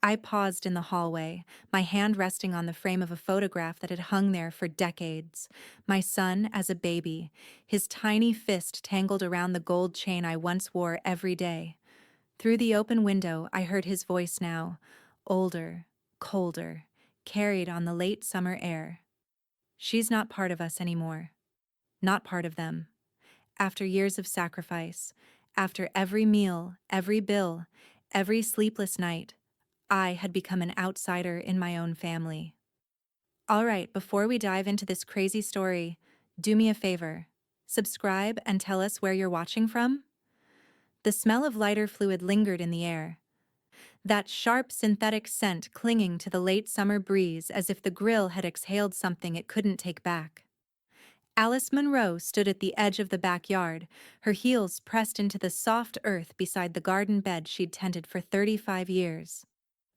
I paused in the hallway, my hand resting on the frame of a photograph that had hung there for decades. My son as a baby, his tiny fist tangled around the gold chain I once wore every day. Through the open window, I heard his voice now, older, colder, carried on the late summer air. She's not part of us anymore. Not part of them. After years of sacrifice, after every meal, every bill, every sleepless night, I had become an outsider in my own family. All right, before we dive into this crazy story, do me a favor. Subscribe and tell us where you're watching from. The smell of lighter fluid lingered in the air, that sharp synthetic scent clinging to the late summer breeze as if the grill had exhaled something it couldn't take back. Alice Munro stood at the edge of the backyard, her heels pressed into the soft earth beside the garden bed she'd tended for 35 years.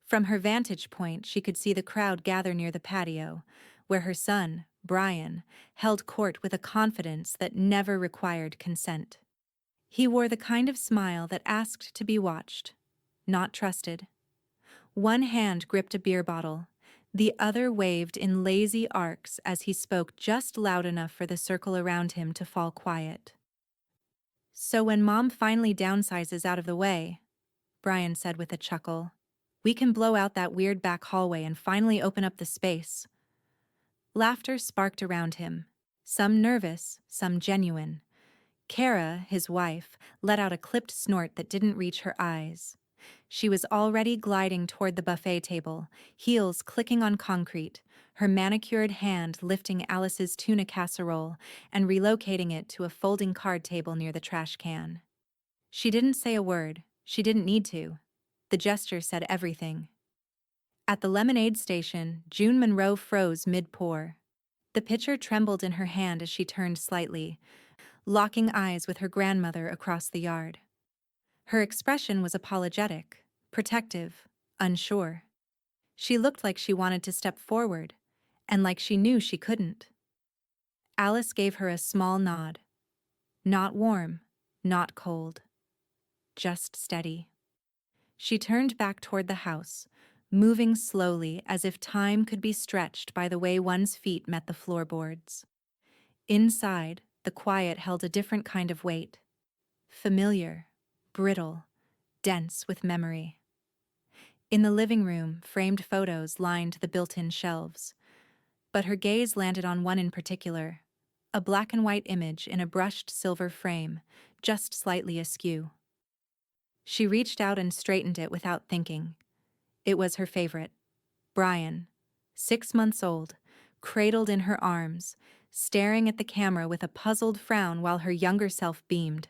From her vantage point, she could see the crowd gather near the patio, where her son, Brian, held court with a confidence that never required consent. He wore the kind of smile that asked to be watched, not trusted. One hand gripped a beer bottle, the other waved in lazy arcs as he spoke just loud enough for the circle around him to fall quiet. "So when Mom finally downsizes out of the way," Brian said with a chuckle, "we can blow out that weird back hallway and finally open up the space." Laughter sparked around him, some nervous, some genuine. Kara, his wife, let out a clipped snort that didn't reach her eyes. She was already gliding toward the buffet table, heels clicking on concrete, her manicured hand lifting Alice's tuna casserole and relocating it to a folding card table near the trash can. She didn't say a word. She didn't need to. The gesture said everything. At the lemonade station, June Monroe froze mid-pour. The pitcher trembled in her hand as she turned slightly, locking eyes with her grandmother across the yard. Her expression was apologetic, protective, unsure. She looked like she wanted to step forward, and like she knew she couldn't. Alice gave her a small nod. Not warm, not cold. Just steady. She turned back toward the house, moving slowly as if time could be stretched by the way one's feet met the floorboards. Inside, the quiet held a different kind of weight. Familiar, brittle, dense with memory. In the living room, framed photos lined the built-in shelves. But her gaze landed on one in particular, a black and white image in a brushed silver frame, just slightly askew. She reached out and straightened it without thinking. It was her favorite, Brian, 6 months old, cradled in her arms, staring at the camera with a puzzled frown while her younger self beamed.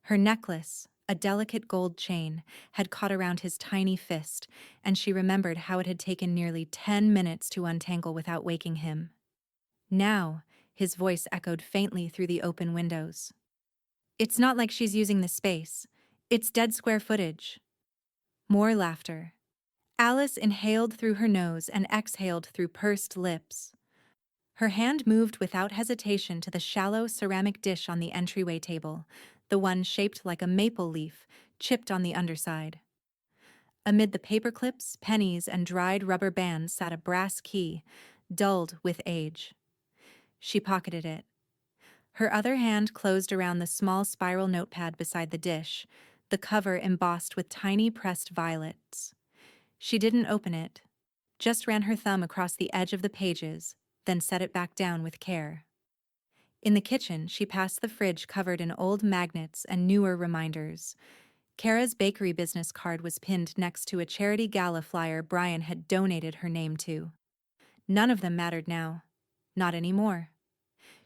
Her necklace, a delicate gold chain, had caught around his tiny fist, and she remembered how it had taken nearly 10 minutes to untangle without waking him. Now, his voice echoed faintly through the open windows. "It's not like she's using the space. It's dead square footage." More laughter. Alice inhaled through her nose and exhaled through pursed lips. Her hand moved without hesitation to the shallow ceramic dish on the entryway table, the one shaped like a maple leaf, chipped on the underside. Amid the paperclips, pennies, and dried rubber bands sat a brass key, dulled with age. She pocketed it. Her other hand closed around the small spiral notepad beside the dish, the cover embossed with tiny pressed violets. She didn't open it, just ran her thumb across the edge of the pages, then set it back down with care. In the kitchen, she passed the fridge covered in old magnets and newer reminders. Kara's bakery business card was pinned next to a charity gala flyer Brian had donated her name to. None of them mattered now. Not anymore.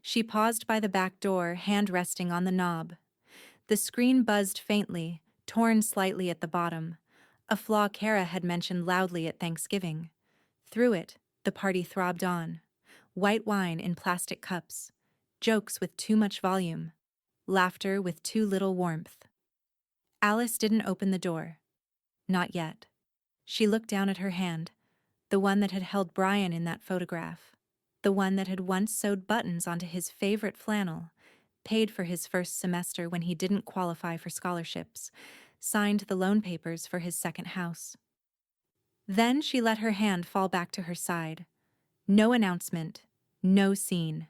She paused by the back door, hand resting on the knob. The screen buzzed faintly, torn slightly at the bottom, a flaw Kara had mentioned loudly at Thanksgiving. Through it, the party throbbed on. White wine in plastic cups, jokes with too much volume, laughter with too little warmth. Alice didn't open the door. Not yet. She looked down at her hand, the one that had held Brian in that photograph, the one that had once sewed buttons onto his favorite flannel, paid for his first semester when he didn't qualify for scholarships, signed the loan papers for his second house. Then she let her hand fall back to her side. No announcement, no scene.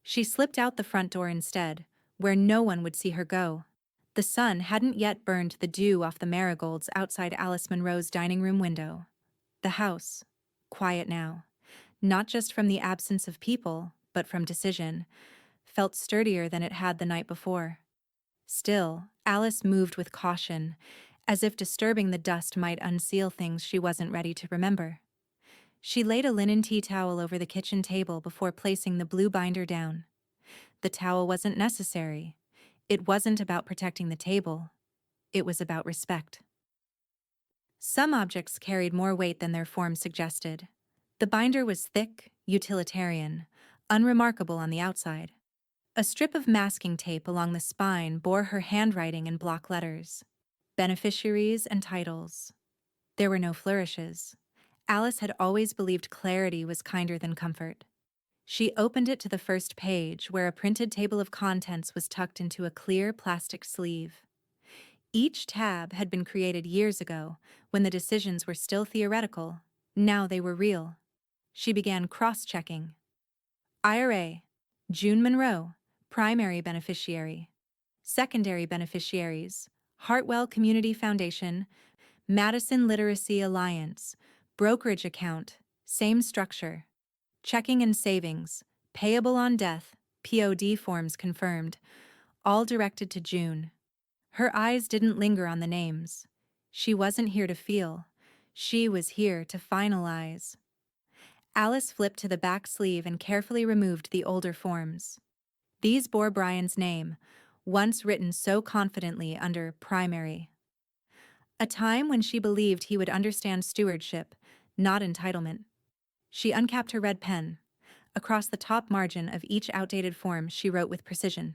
She slipped out the front door instead, where no one would see her go. The sun hadn't yet burned the dew off the marigolds outside Alice Munro's dining room window. The house, quiet now, not just from the absence of people, but from decision, felt sturdier than it had the night before. Still, Alice moved with caution, as if disturbing the dust might unseal things she wasn't ready to remember. She laid a linen tea towel over the kitchen table before placing the blue binder down. The towel wasn't necessary. It wasn't about protecting the table. It was about respect. Some objects carried more weight than their form suggested. The binder was thick, utilitarian, unremarkable on the outside. A strip of masking tape along the spine bore her handwriting in block letters. Beneficiaries and titles. There were no flourishes. Alice had always believed clarity was kinder than comfort. She opened it to the first page, where a printed table of contents was tucked into a clear plastic sleeve. Each tab had been created years ago, when the decisions were still theoretical. Now they were real. She began cross-checking. IRA, June Monroe, primary beneficiary. Secondary beneficiaries, Hartwell Community Foundation, Madison Literacy Alliance, brokerage account, same structure. Checking and savings, payable on death, POD forms confirmed, all directed to June. Her eyes didn't linger on the names. She wasn't here to feel. She was here to finalize. Alice flipped to the back sleeve and carefully removed the older forms. These bore Brian's name, once written so confidently under primary. A time when she believed he would understand stewardship, not entitlement. She uncapped her red pen. Across the top margin of each outdated form, she wrote with precision.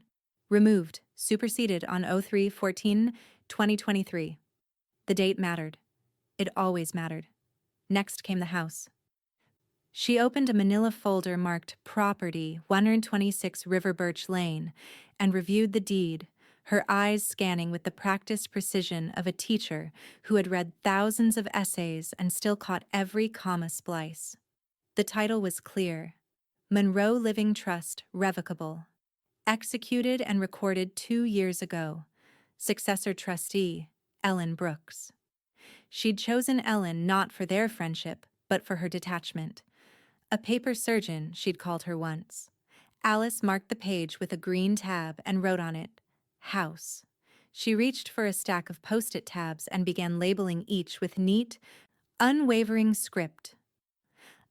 Removed, superseded on 03/14/2023. The date mattered. It always mattered. Next came the house. She opened a manila folder marked Property, 126 River Birch Lane, and reviewed the deed, her eyes scanning with the practiced precision of a teacher who had read thousands of essays and still caught every comma splice. The title was clear. Monroe Living Trust Revocable. Executed and recorded 2 years ago. Successor trustee, Ellen Brooks. She'd chosen Ellen not for their friendship, but for her detachment. A paper surgeon, she'd called her once. Alice marked the page with a green tab and wrote on it, House. She reached for a stack of Post-it tabs and began labeling each with neat, unwavering script.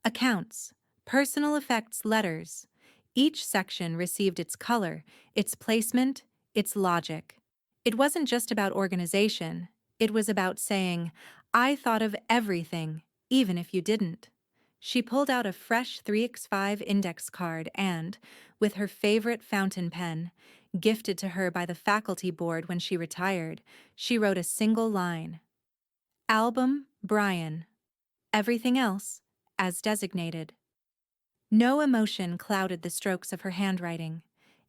Accounts, personal effects letters. Each section received its color, its placement, its logic. It wasn't just about organization. It was about saying, I thought of everything, even if you didn't. She pulled out a fresh 3x5 index card and, with her favorite fountain pen, gifted to her by the faculty board when she retired, she wrote a single line. Album, Brian. Everything else, as designated. No emotion clouded the strokes of her handwriting.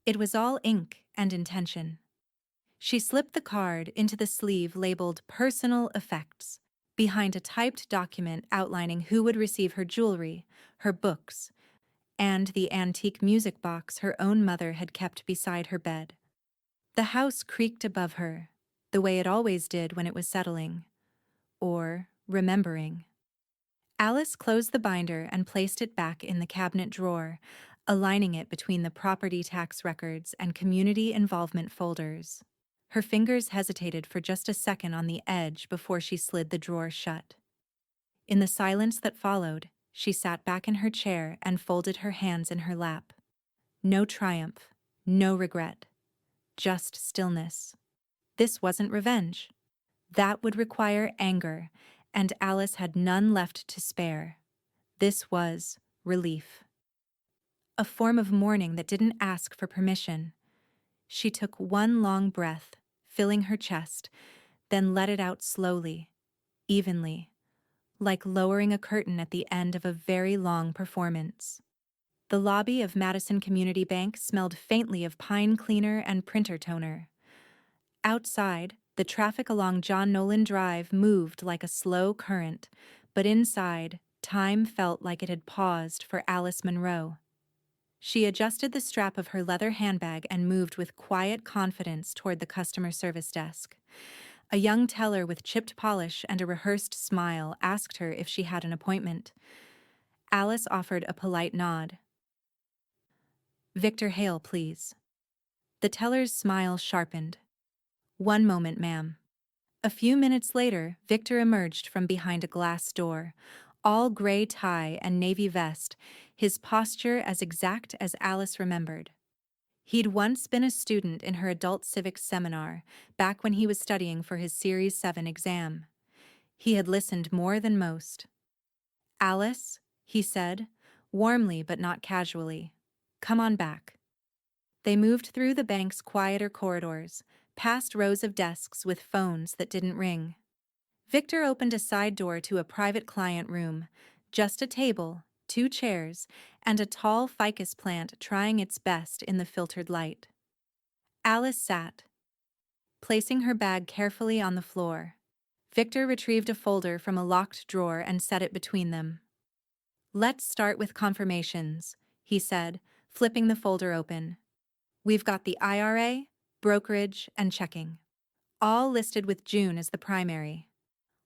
It was all ink and intention. She slipped the card into the sleeve labeled Personal Effects, behind a typed document outlining who would receive her jewelry, her books, and the antique music box her own mother had kept beside her bed. The house creaked above her, the way it always did when it was settling, or remembering. Alice closed the binder and placed it back in the cabinet drawer, aligning it between the property tax records and community involvement folders. Her fingers hesitated for just a second on the edge before she slid the drawer shut. In the silence that followed, she sat back in her chair and folded her hands in her lap. No triumph, no regret, just stillness. This wasn't revenge. That would require anger, and Alice had none left to spare. This was relief. A form of mourning that didn't ask for permission. She took one long breath, filling her chest, then let it out slowly, evenly, like lowering a curtain at the end of a very long performance. The lobby of Madison Community Bank smelled faintly of pine cleaner and printer toner. Outside, the traffic along John Nolan Drive moved like a slow current, but inside, time felt like it had paused for Alice Munro. She adjusted the strap of her leather handbag and moved with quiet confidence toward the customer service desk. A young teller with chipped polish and a rehearsed smile asked her if she had an appointment. Alice offered a polite nod. "Victor Hale, please." The teller's smile sharpened. "One moment, ma'am." A few minutes later, Victor emerged from behind a glass door, all gray tie and navy vest, his posture as exact as Alice remembered. He'd once been a student in her adult civics seminar, back when he was studying for his Series 7 exam. He had listened more than most. "Alice," he said, warmly but not casually, "come on back." They moved through the bank's quieter corridors, past rows of desks with phones that didn't ring. Victor opened a side door to a private client room, just a table, 2 chairs, and a tall ficus plant trying its best in the filtered light. Alice sat, placing her bag carefully on the floor. Victor retrieved a folder from a locked drawer and set it between them. "Let's start with confirmations," he said, flipping the folder open. "We've got the IRA, brokerage, and checking, all listed with June as the primary.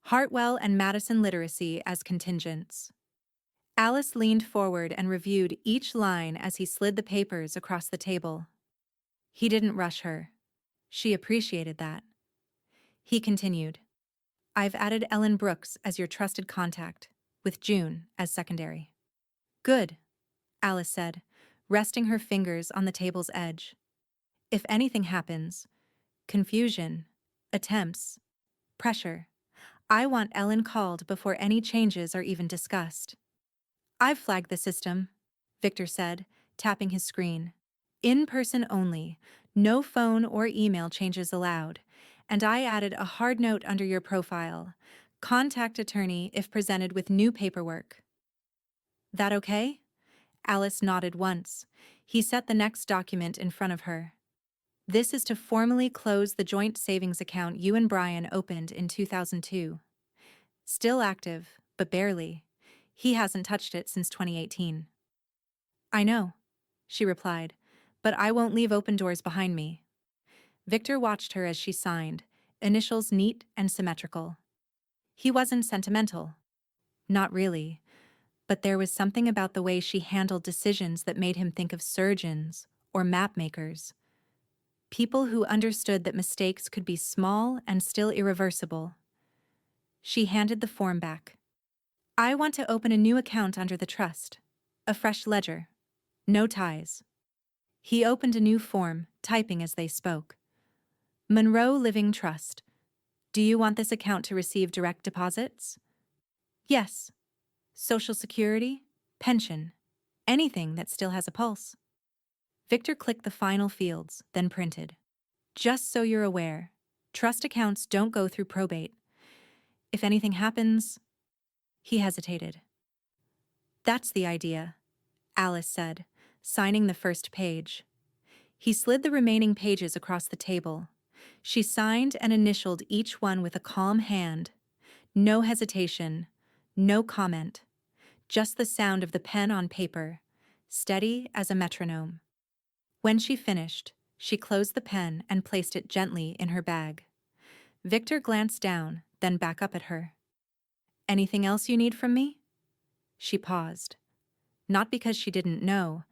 Hartwell and Madison literacy as contingents." Alice leaned forward and reviewed each line as he slid the papers across the table. He didn't rush her. She appreciated that. He continued, "I've added Ellen Brooks as your trusted contact, with June as secondary." "Good," Alice said, resting her fingers on the table's edge. "If anything happens, confusion, attempts, pressure, I want Ellen called before any changes are even discussed." "I've flagged the system," Victor said, tapping his screen. "In person only, no phone or email changes allowed, and I added a hard note under your profile. Contact attorney if presented with new paperwork." "That okay?" Alice nodded once. He set the next document in front of her. "This is to formally close the joint savings account you and Brian opened in 2002. Still active, but barely. He hasn't touched it since 2018. "I know," she replied, "but I won't leave open doors behind me." Victor watched her as she signed, initials neat and symmetrical. He wasn't sentimental. Not really. But there was something about the way she handled decisions that made him think of surgeons or map makers. People who understood that mistakes could be small and still irreversible. She handed the form back. "I want to open a new account under the trust. A fresh ledger. No ties." He opened a new form, typing as they spoke. "Monroe Living Trust. Do you want this account to receive direct deposits?" "Yes. Social Security, pension, anything that still has a pulse." Victor clicked the final fields, then printed. "Just so you're aware, trust accounts don't go through probate. If anything happens..." He hesitated. "That's the idea," Alice said, signing the first page. He slid the remaining pages across the table. She signed and initialed each one with a calm hand. No hesitation, no comment. Just the sound of the pen on paper, steady as a metronome. When she finished, she closed the pen and placed it gently in her bag. Victor glanced down, then back up at her. "Anything else you need from me?" She paused. Not because she didn't know,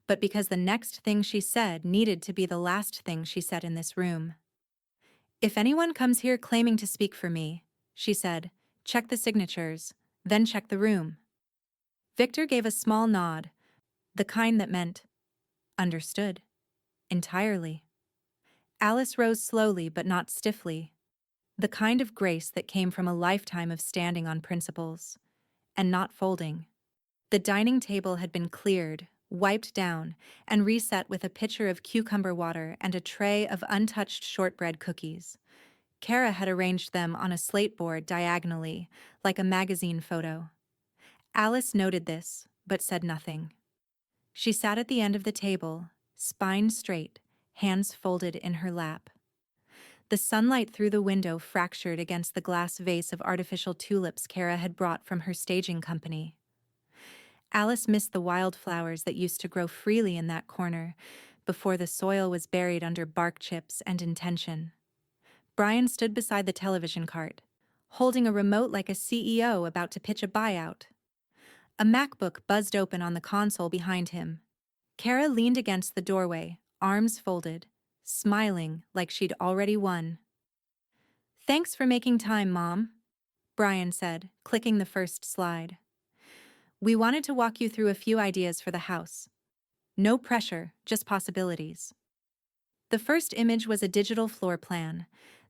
but because the next thing she said needed to be the last thing she said in this room. "If anyone comes here claiming to speak for me," she said, "check the signatures, then check the room." Victor gave a small nod, the kind that meant, "Understood. Entirely." Alice rose slowly but not stiffly, the kind of grace that came from a lifetime of standing on principles, and not folding. The dining table had been cleared, wiped down, and reset with a pitcher of cucumber water and a tray of untouched shortbread cookies. Kara had arranged them on a slate board diagonally, like a magazine photo. Alice noted this, but said nothing. She sat at the end of the table, spine straight, hands folded in her lap. The sunlight through the window fractured against the glass vase of artificial tulips Kara had brought from her staging company. Alice missed the wildflowers that used to grow freely in that corner, before the soil was buried under bark chips and intention. Brian stood beside the television cart, holding a remote like a CEO about to pitch a buyout. A MacBook buzzed open on the console behind him. Kara leaned against the doorway, arms folded, smiling like she'd already won. "Thanks for making time, Mom," Brian said, clicking the first slide. "We wanted to walk you through a few ideas for the house. No pressure, just possibilities." The first image was a digital floor plan.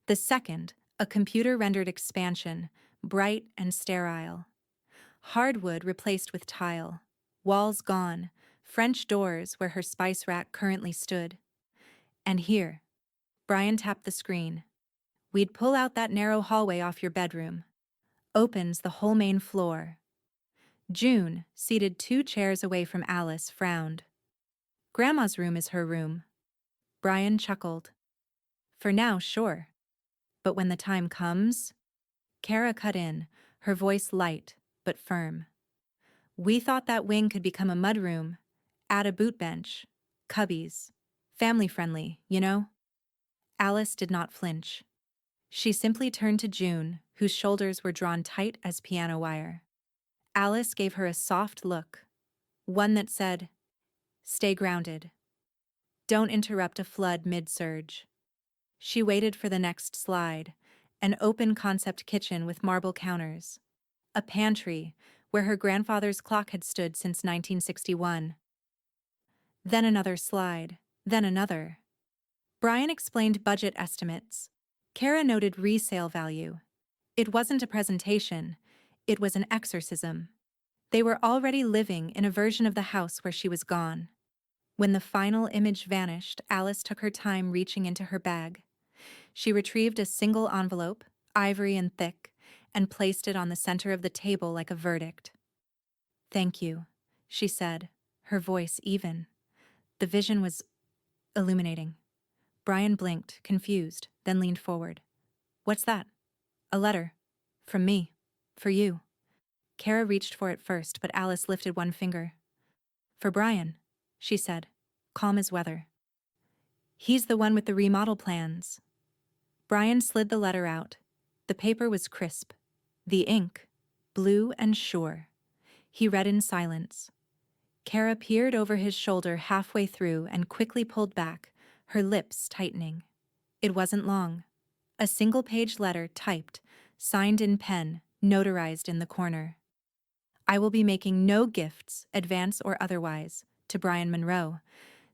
The second, a computer-rendered expansion, bright and sterile. Hardwood replaced with tile. Walls gone. French doors where her spice rack currently stood. And here, Brian tapped the screen. "We'd pull out that narrow hallway off your bedroom. Opens the whole main floor." June, seated 2 chairs away from Alice, frowned. "Grandma's room is her room." Brian chuckled. "For now, sure. But when the time comes..." Kara cut in, her voice light but firm. "We thought that wing could become a mudroom. Add a boot bench. Cubbies. Family-friendly, you know?" Alice did not flinch. She simply turned to June, whose shoulders were drawn tight as piano wire. Alice gave her a soft look, one that said, "Stay grounded. Don't interrupt a flood mid-surge." She waited for the next slide, an open-concept kitchen with marble counters. A pantry, where her grandfather's clock had stood since 1961. Then another slide, then another. Brian explained budget estimates. Kara noted resale value. It wasn't a presentation, it was an exorcism. They were already living in a version of the house where she was gone. When the final image vanished, Alice took her time reaching into her bag. She retrieved a single envelope, ivory and thick, and placed it on the center of the table like a verdict. "Thank you," she said, her voice even. The vision was illuminating. Brian blinked, confused, then leaned forward. "What's that?" "A letter. From me. For you." Kara reached for it first, but Alice lifted one finger. "For Brian," she said, calm as weather. "He's the one with the remodel plans." Brian slid the letter out. The paper was crisp. The ink, blue and sure. He read in silence. Kara peered over his shoulder halfway through and quickly pulled back, her lips tightening. It wasn't long. A single-page letter typed, signed in pen, notarized in the corner. "I will be making no gifts, advance or otherwise, to Brian Monroe.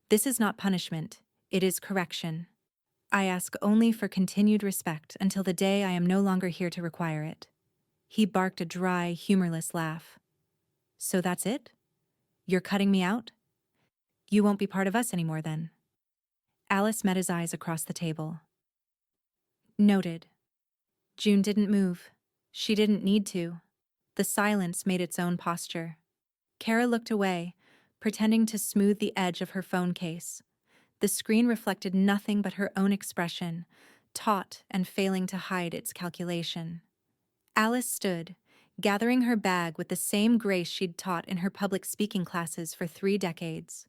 This is not punishment, it is correction. I ask only for continued respect until the day I am no longer here to require it." He barked a dry, humorless laugh. "So that's it? You're cutting me out? You won't be part of us anymore then." Alice met his eyes across the table. "Noted." June didn't move. She didn't need to. The silence made its own posture. Kara looked away, pretending to smooth the edge of her phone case. The screen reflected nothing but her own expression, taut and failing to hide its calculation. Alice stood, gathering her bag with the same grace she'd taught in her public speaking classes for 3 decades.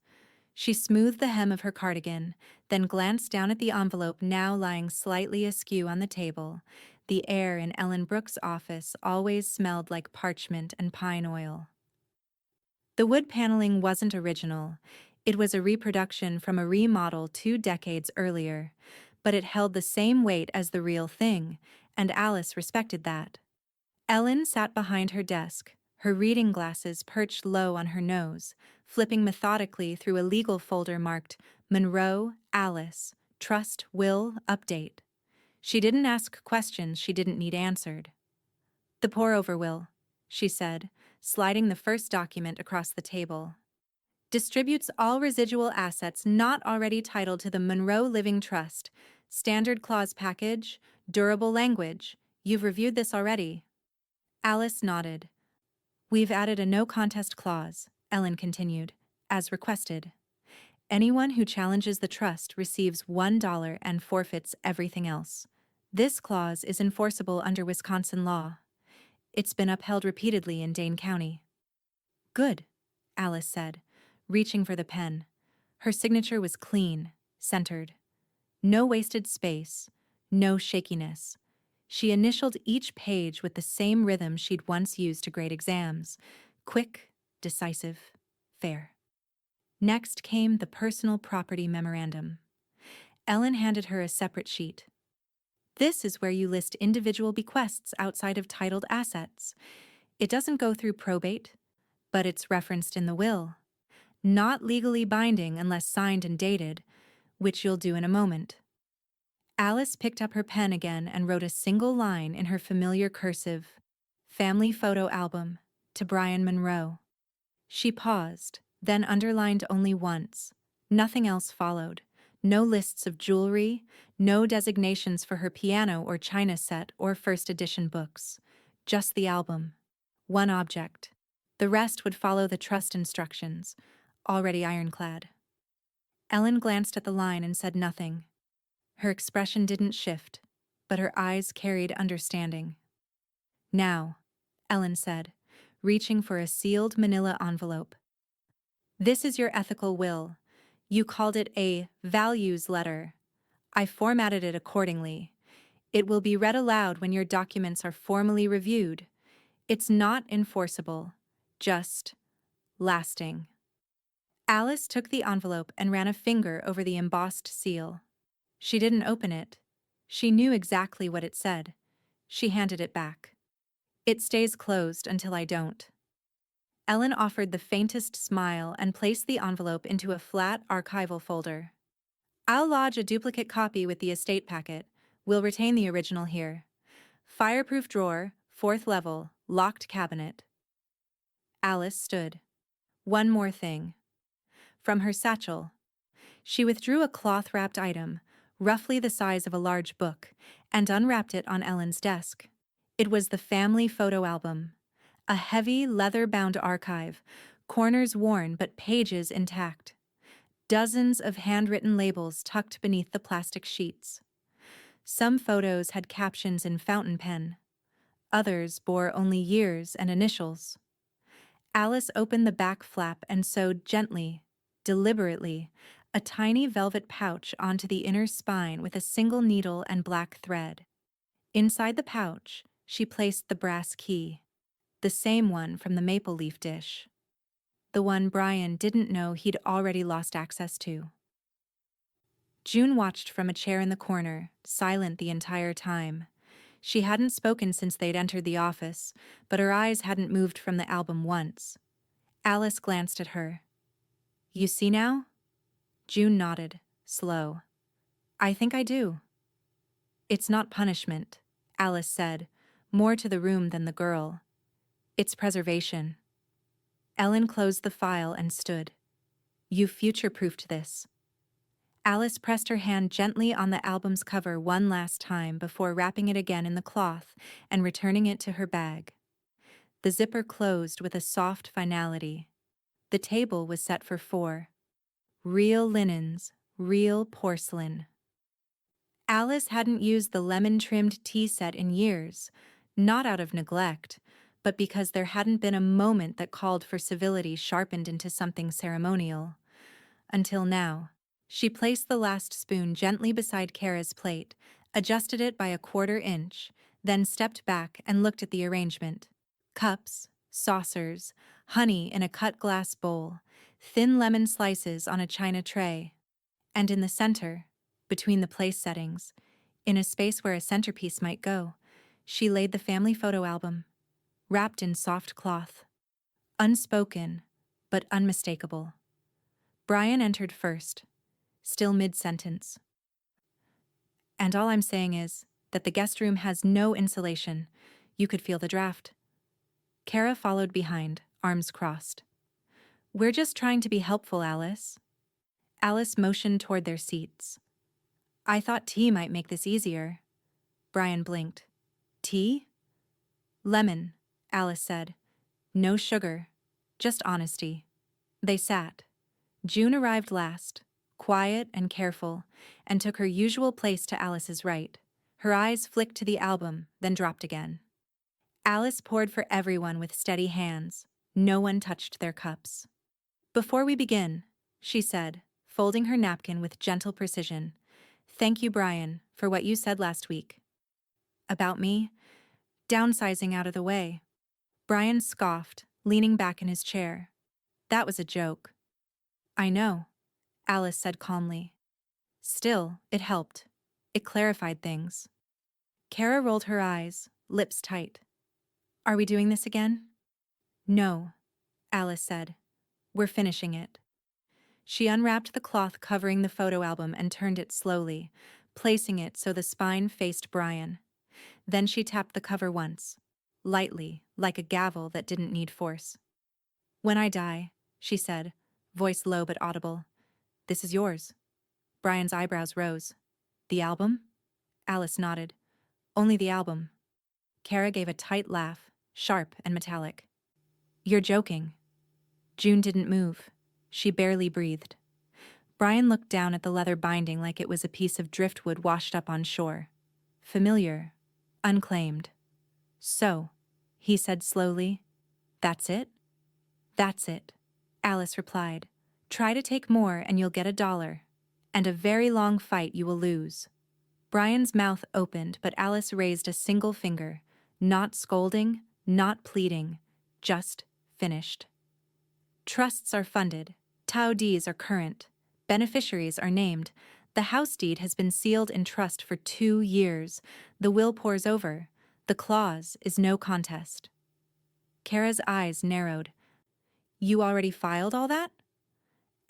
She smoothed the hem of her cardigan, then glanced down at the envelope now lying slightly askew on the table. The air in Ellen Brooks' office always smelled like parchment and pine oil. The wood paneling wasn't original. It was a reproduction from a remodel 2 decades earlier, but it held the same weight as the real thing, and Alice respected that. Ellen sat behind her desk, her reading glasses perched low on her nose, flipping methodically through a legal folder marked Monroe, Alice, Trust, Will, Update. She didn't ask questions she didn't need answered. "The pour-over will," she said, sliding the first document across the table. "Distributes all residual assets not already titled to the Monroe Living Trust. Standard clause package, durable language. You've reviewed this already." Alice nodded. "We've added a no-contest clause," Ellen continued, "as requested. Anyone who challenges the trust receives $1 and forfeits everything else. This clause is enforceable under Wisconsin law. It's been upheld repeatedly in Dane County. Good, Alice said, reaching for the pen. Her signature was clean, centered. No wasted space, no shakiness. She initialed each page with the same rhythm she'd once used to grade exams. Quick, decisive, fair. Next came the personal property memorandum. Ellen handed her a separate sheet. This is where you list individual bequests outside of titled assets. It doesn't go through probate, but it's referenced in the will. Not legally binding unless signed and dated, which you'll do in a moment. Alice picked up her pen again and wrote a single line in her familiar cursive, "Family photo album, to Brian Monroe." She paused, then underlined only once. Nothing else followed. No lists of jewelry, no designations for her piano or china set or first edition books. Just the album. One object. The rest would follow the trust instructions, already ironclad. Ellen glanced at the line and said nothing. Her expression didn't shift, but her eyes carried understanding. "Now," Ellen said, reaching for a sealed manila envelope. "This is your ethical will. You called it a values letter. I formatted it accordingly. It will be read aloud when your documents are formally reviewed. It's not enforceable, just lasting." Alice took the envelope and ran a finger over the embossed seal. She didn't open it. She knew exactly what it said. She handed it back. "It stays closed until I don't." Ellen offered the faintest smile and placed the envelope into a flat archival folder. "I'll lodge a duplicate copy with the estate packet. We'll retain the original here. Fireproof drawer, 4th level, locked cabinet." Alice stood. One more thing. From her satchel, she withdrew a cloth-wrapped item, roughly the size of a large book, and unwrapped it on Ellen's desk. It was the family photo album. A heavy, leather-bound archive, corners worn but pages intact. Dozens of handwritten labels tucked beneath the plastic sheets. Some photos had captions in fountain pen. Others bore only years and initials. Alice opened the back flap and sewed gently, deliberately, a tiny velvet pouch onto the inner spine with a single needle and black thread. Inside the pouch, she placed the brass key, the same one from the maple leaf dish. The one Brian didn't know he'd already lost access to. June watched from a chair in the corner, silent the entire time. She hadn't spoken since they'd entered the office, but her eyes hadn't moved from the album once. Alice glanced at her. "You see now?" June nodded, slow. "I think I do." "It's not punishment," Alice said, more to the room than the girl. "It's preservation." Ellen closed the file and stood. "You future-proofed this." Alice pressed her hand gently on the album's cover one last time before wrapping it again in the cloth and returning it to her bag. The zipper closed with a soft finality. The table was set for 4. Real linens, real porcelain. Alice hadn't used the lemon-trimmed tea set in years, not out of neglect, but because there hadn't been a moment that called for civility sharpened into something ceremonial. Until now. She placed the last spoon gently beside Kara's plate, adjusted it by a 1/4 inch, then stepped back and looked at the arrangement. Cups, saucers, honey in a cut glass bowl, thin lemon slices on a china tray. And in the center, between the place settings, in a space where a centerpiece might go, she laid the family photo album, wrapped in soft cloth. Unspoken, but unmistakable. Brian entered first, still mid-sentence. "And all I'm saying is that the guest room has no insulation. You could feel the draft." Kara followed behind, arms crossed. "We're just trying to be helpful, Alice." Alice motioned toward their seats. "I thought tea might make this easier." Brian blinked. "Tea?" "Lemon," Alice said. "No sugar, just honesty." They sat. June arrived last, quiet and careful, and took her usual place to Alice's right. Her eyes flicked to the album, then dropped again. Alice poured for everyone with steady hands. No one touched their cups. "Before we begin," she said, folding her napkin with gentle precision, "thank you, Brian, for what you said last week." "About me? Downsizing out of the way." Brian scoffed, leaning back in his chair. "That was a joke." "I know," Alice said calmly. "Still, it helped. It clarified things." Kara rolled her eyes, lips tight. "Are we doing this again?" "No," Alice said. "We're finishing it." She unwrapped the cloth covering the photo album and turned it slowly, placing it so the spine faced Brian. Then she tapped the cover once, lightly, like a gavel that didn't need force. "When I die," she said, voice low but audible, "this is yours." Brian's eyebrows rose. "The album?" Alice nodded. "Only the album." Kara gave a tight laugh, sharp and metallic. "You're joking." June didn't move. She barely breathed. Brian looked down at the leather binding like it was a piece of driftwood washed up on shore. Familiar. Unclaimed. "So," he said slowly, "that's it?" "That's it," Alice replied. "Try to take more and you'll get $1. And a very long fight you will lose." Brian's mouth opened, but Alice raised a single finger. Not scolding, not pleading, just finished. "Trusts are funded. Tau Ds are current. Beneficiaries are named. The house deed has been sealed in trust for 2 years. The will pours over. The clause is no contest." Kara's eyes narrowed. "You already filed all that?"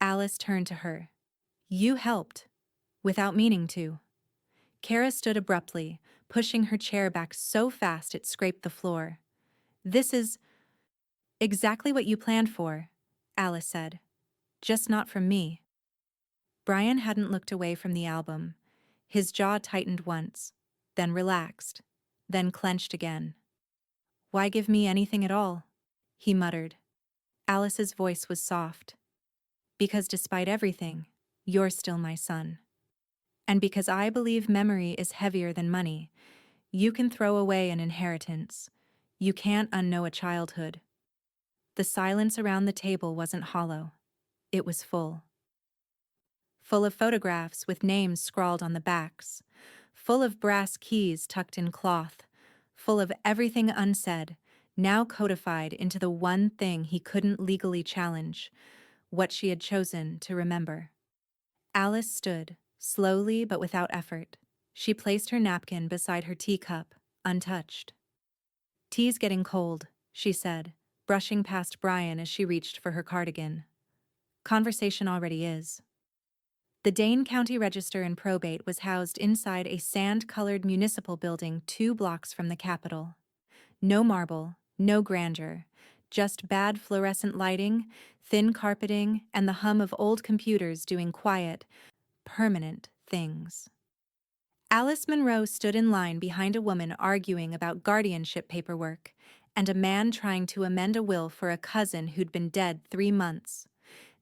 Alice turned to her. "You helped. Without meaning to." Kara stood abruptly, pushing her chair back so fast it scraped the floor. "This is exactly what you planned for," Alice said. "Just not from me." Brian hadn't looked away from the album. His jaw tightened once, then relaxed, then clenched again. "Why give me anything at all?" he muttered. Alice's voice was soft. "Because despite everything, you're still my son. And because I believe memory is heavier than money, you can throw away an inheritance. You can't unknow a childhood." The silence around the table wasn't hollow. It was full. Full of photographs with names scrawled on the backs. Full of brass keys tucked in cloth. Full of everything unsaid, now codified into the one thing he couldn't legally challenge, what she had chosen to remember. Alice stood, slowly but without effort. She placed her napkin beside her teacup, untouched. "Tea's getting cold," she said, brushing past Brian as she reached for her cardigan. "Conversation already is." The Dane County Register and Probate was housed inside a sand-colored municipal building 2 blocks from the Capitol. No marble, no grandeur, just bad fluorescent lighting, thin carpeting, and the hum of old computers doing quiet, permanent things. Alice Monroe stood in line behind a woman arguing about guardianship paperwork, and a man trying to amend a will for a cousin who'd been dead 3 months.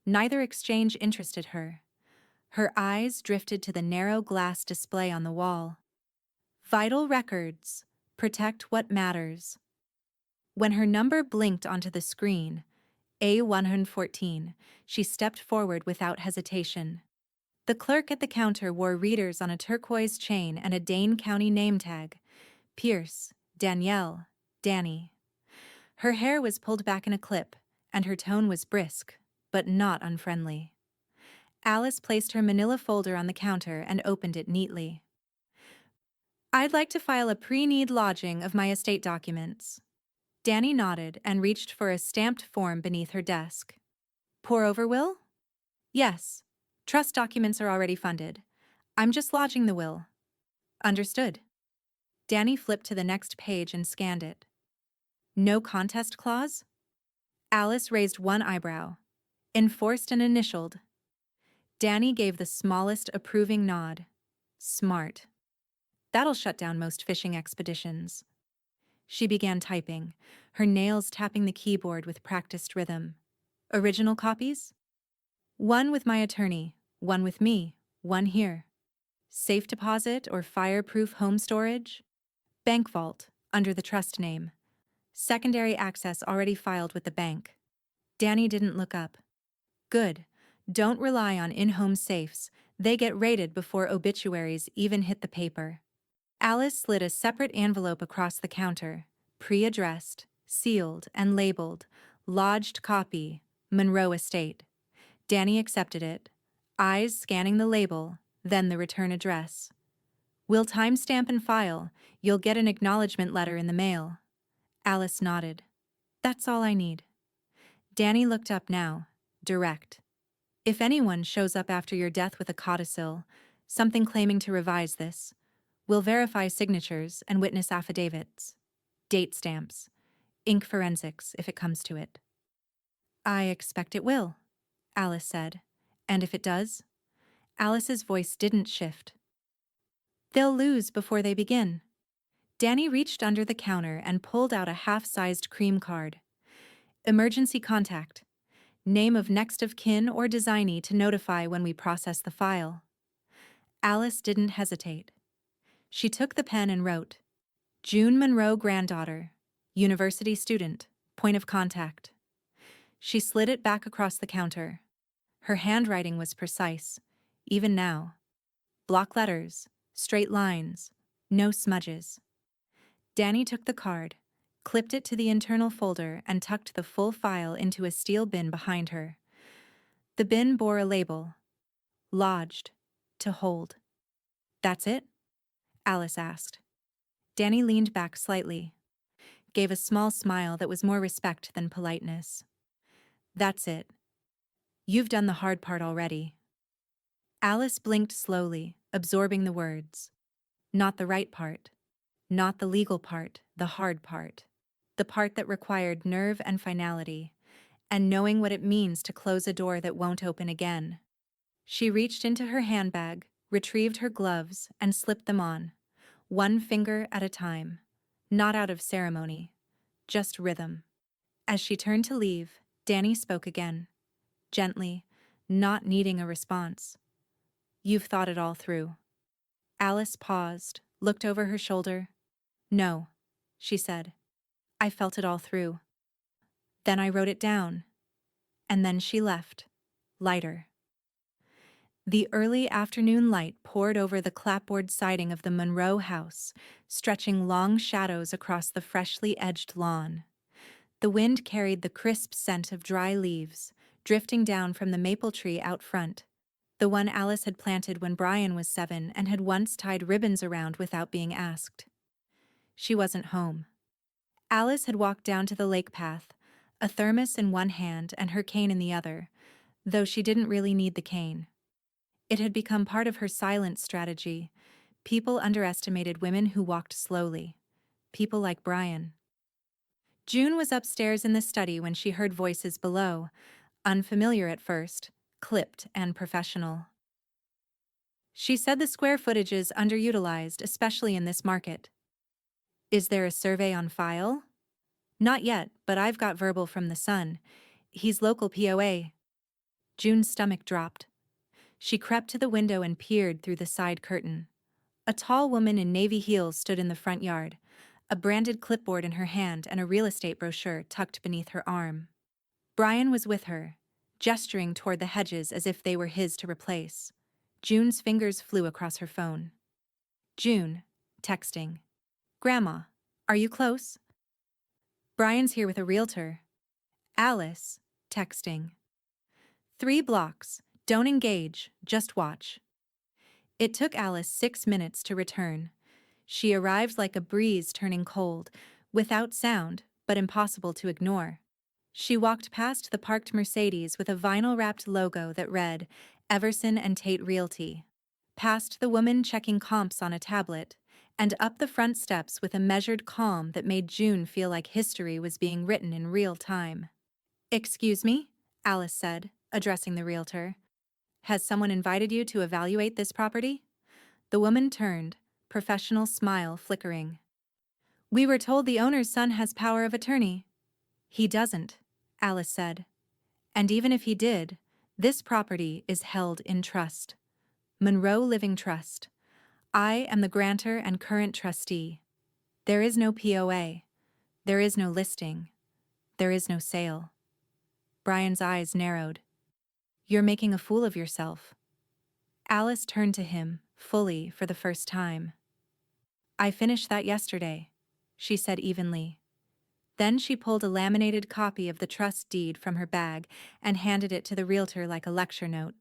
Neither exchange interested her. Her eyes drifted to the narrow glass display on the wall. "Vital records. Protect what matters." When her number blinked onto the screen, A114, she stepped forward without hesitation. The clerk at the counter wore readers on a turquoise chain and a Dane County name tag. Pierce, Danielle, Danny. Her hair was pulled back in a clip, and her tone was brisk, but not unfriendly. Alice placed her manila folder on the counter and opened it neatly. "I'd like to file a pre-need lodging of my estate documents." Danny nodded and reached for a stamped form beneath her desk. "Pour over will?" "Yes. Trust documents are already funded. I'm just lodging the will." "Understood." Danny flipped to the next page and scanned it. "No contest clause?" Alice raised one eyebrow. "Enforced and initialed." Danny gave the smallest approving nod. "Smart. That'll shut down most fishing expeditions." She began typing, her nails tapping the keyboard with practiced rhythm. "Original copies?" One with my attorney, one with me, one here. Safe deposit or fireproof home storage? Bank vault, under the trust name. Secondary access already filed with the bank. Danny didn't look up. Good. Don't rely on in-home safes. They get raided before obituaries even hit the paper. Alice slid a separate envelope across the counter, pre-addressed, sealed, and labeled, lodged copy, Monroe Estate. Danny accepted it, eyes scanning the label, then the return address. We'll timestamp and file. You'll get an acknowledgement letter in the mail. Alice nodded. That's all I need. Danny looked up now, direct. If anyone shows up after your death with a codicil, something claiming to revise this, we'll verify signatures and witness affidavits. Date stamps. Ink forensics, if it comes to it. I expect it will, Alice said. And if it does? Alice's voice didn't shift. They'll lose before they begin. Danny reached under the counter and pulled out a half-sized cream card. Emergency contact. Name of next of kin or designee to notify when we process the file. Alice didn't hesitate. She took the pen and wrote, June Monroe granddaughter, university student, point of contact. She slid it back across the counter. Her handwriting was precise, even now. Block letters, straight lines, no smudges. Danny took the card, clipped it to the internal folder, and tucked the full file into a steel bin behind her. The bin bore a label, lodged, to hold. That's it? Alice asked. Danny leaned back slightly, gave a small smile that was more respect than politeness. That's it. You've done the hard part already. Alice blinked slowly, absorbing the words. Not the right part. Not the legal part, the hard part. The part that required nerve and finality, and knowing what it means to close a door that won't open again. She reached into her handbag, retrieved her gloves, and slipped them on, one finger at a time, not out of ceremony, just rhythm. As she turned to leave, Danny spoke again, gently, not needing a response. You've thought it all through. Alice paused, looked over her shoulder. No, she said. I felt it all through. Then I wrote it down. And then she left, lighter. The early afternoon light poured over the clapboard siding of the Monroe house, stretching long shadows across the freshly edged lawn. The wind carried the crisp scent of dry leaves, drifting down from the maple tree out front, the one Alice had planted when Brian was 7 and had once tied ribbons around without being asked. She wasn't home. Alice had walked down to the lake path, a thermos in one hand and her cane in the other, though she didn't really need the cane. It had become part of her silent strategy. People underestimated women who walked slowly. People like Brian. June was upstairs in the study when she heard voices below, unfamiliar at first, clipped and professional. She said the square footage is underutilized, especially in this market. Is there a survey on file? Not yet, but I've got verbal from the son. He's local POA. June's stomach dropped. She crept to the window and peered through the side curtain. A tall woman in navy heels stood in the front yard, a branded clipboard in her hand and a real estate brochure tucked beneath her arm. Brian was with her, gesturing toward the hedges as if they were his to replace. June's fingers flew across her phone. June, texting. Grandma, are you close? Brian's here with a realtor. Alice, texting. 3 blocks. Don't engage, just watch. It took Alice 6 minutes to return. She arrived like a breeze turning cold, without sound, but impossible to ignore. She walked past the parked Mercedes with a vinyl-wrapped logo that read, Everson and Tate Realty, past the woman checking comps on a tablet, and up the front steps with a measured calm that made June feel like history was being written in real time. Excuse me, Alice said, addressing the realtor. Has someone invited you to evaluate this property? The woman turned, professional smile flickering. We were told the owner's son has power of attorney. He doesn't, Alice said. And even if he did, This property is held in trust. Monroe Living Trust. I am the grantor and current trustee. There is no POA. There is no listing. There is no sale. Brian's eyes narrowed. You're making a fool of yourself. Alice turned to him, fully, for the first time. I finished that yesterday, she said evenly. Then she pulled a laminated copy of the trust deed from her bag and handed it to the realtor like a lecture note.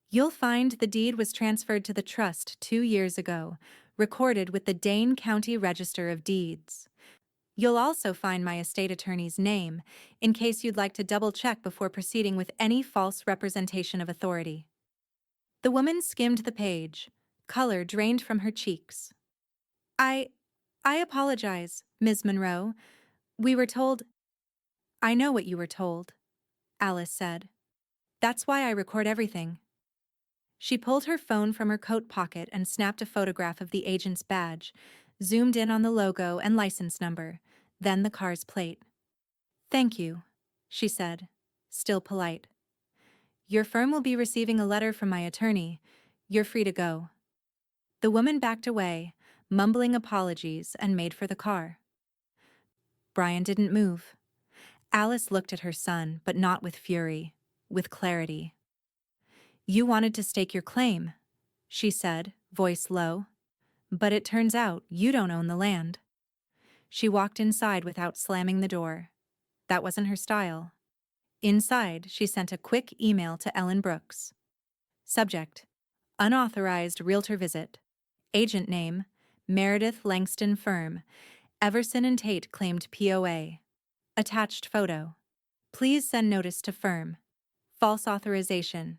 You'll find the deed was transferred to the trust 2 years ago, recorded with the Dane County Register of Deeds. You'll also find my estate attorney's name, in case you'd like to double-check before proceeding with any false representation of authority. The woman skimmed the page. Color drained from her cheeks. I apologize, Ms. Monroe. We were told— I know what you were told, Alice said. That's why I record everything. She pulled her phone from her coat pocket and snapped a photograph of the agent's badge, zoomed in on the logo and license number, then the car's plate. Thank you, she said, still polite. Your firm will be receiving a letter from my attorney. You're free to go. The woman backed away, mumbling apologies, and made for the car. Brian didn't move. Alice looked at her son, but not with fury, with clarity. You wanted to stake your claim, she said, voice low. But it turns out you don't own the land. She walked inside without slamming the door. That wasn't her style. Inside, she sent a quick email to Ellen Brooks. Subject: Unauthorized realtor visit. Agent name: Meredith Langston Firm. Everson and Tate claimed POA. Attached photo. Please send notice to firm. False authorization.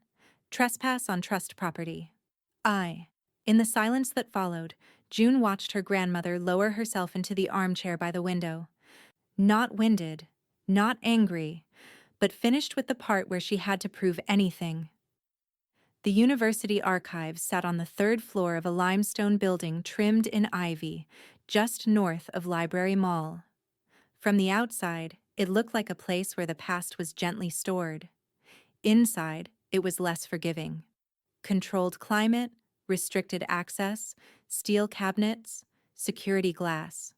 Trespass on trust property. In the silence that followed, June watched her grandmother lower herself into the armchair by the window. Not winded, not angry, but finished with the part where she had to prove anything. The university archives sat on the 3rd floor of a limestone building trimmed in ivy, just north of Library Mall. From the outside, it looked like a place where the past was gently stored. Inside, it was less forgiving. Controlled climate, restricted access, steel cabinets, security glass.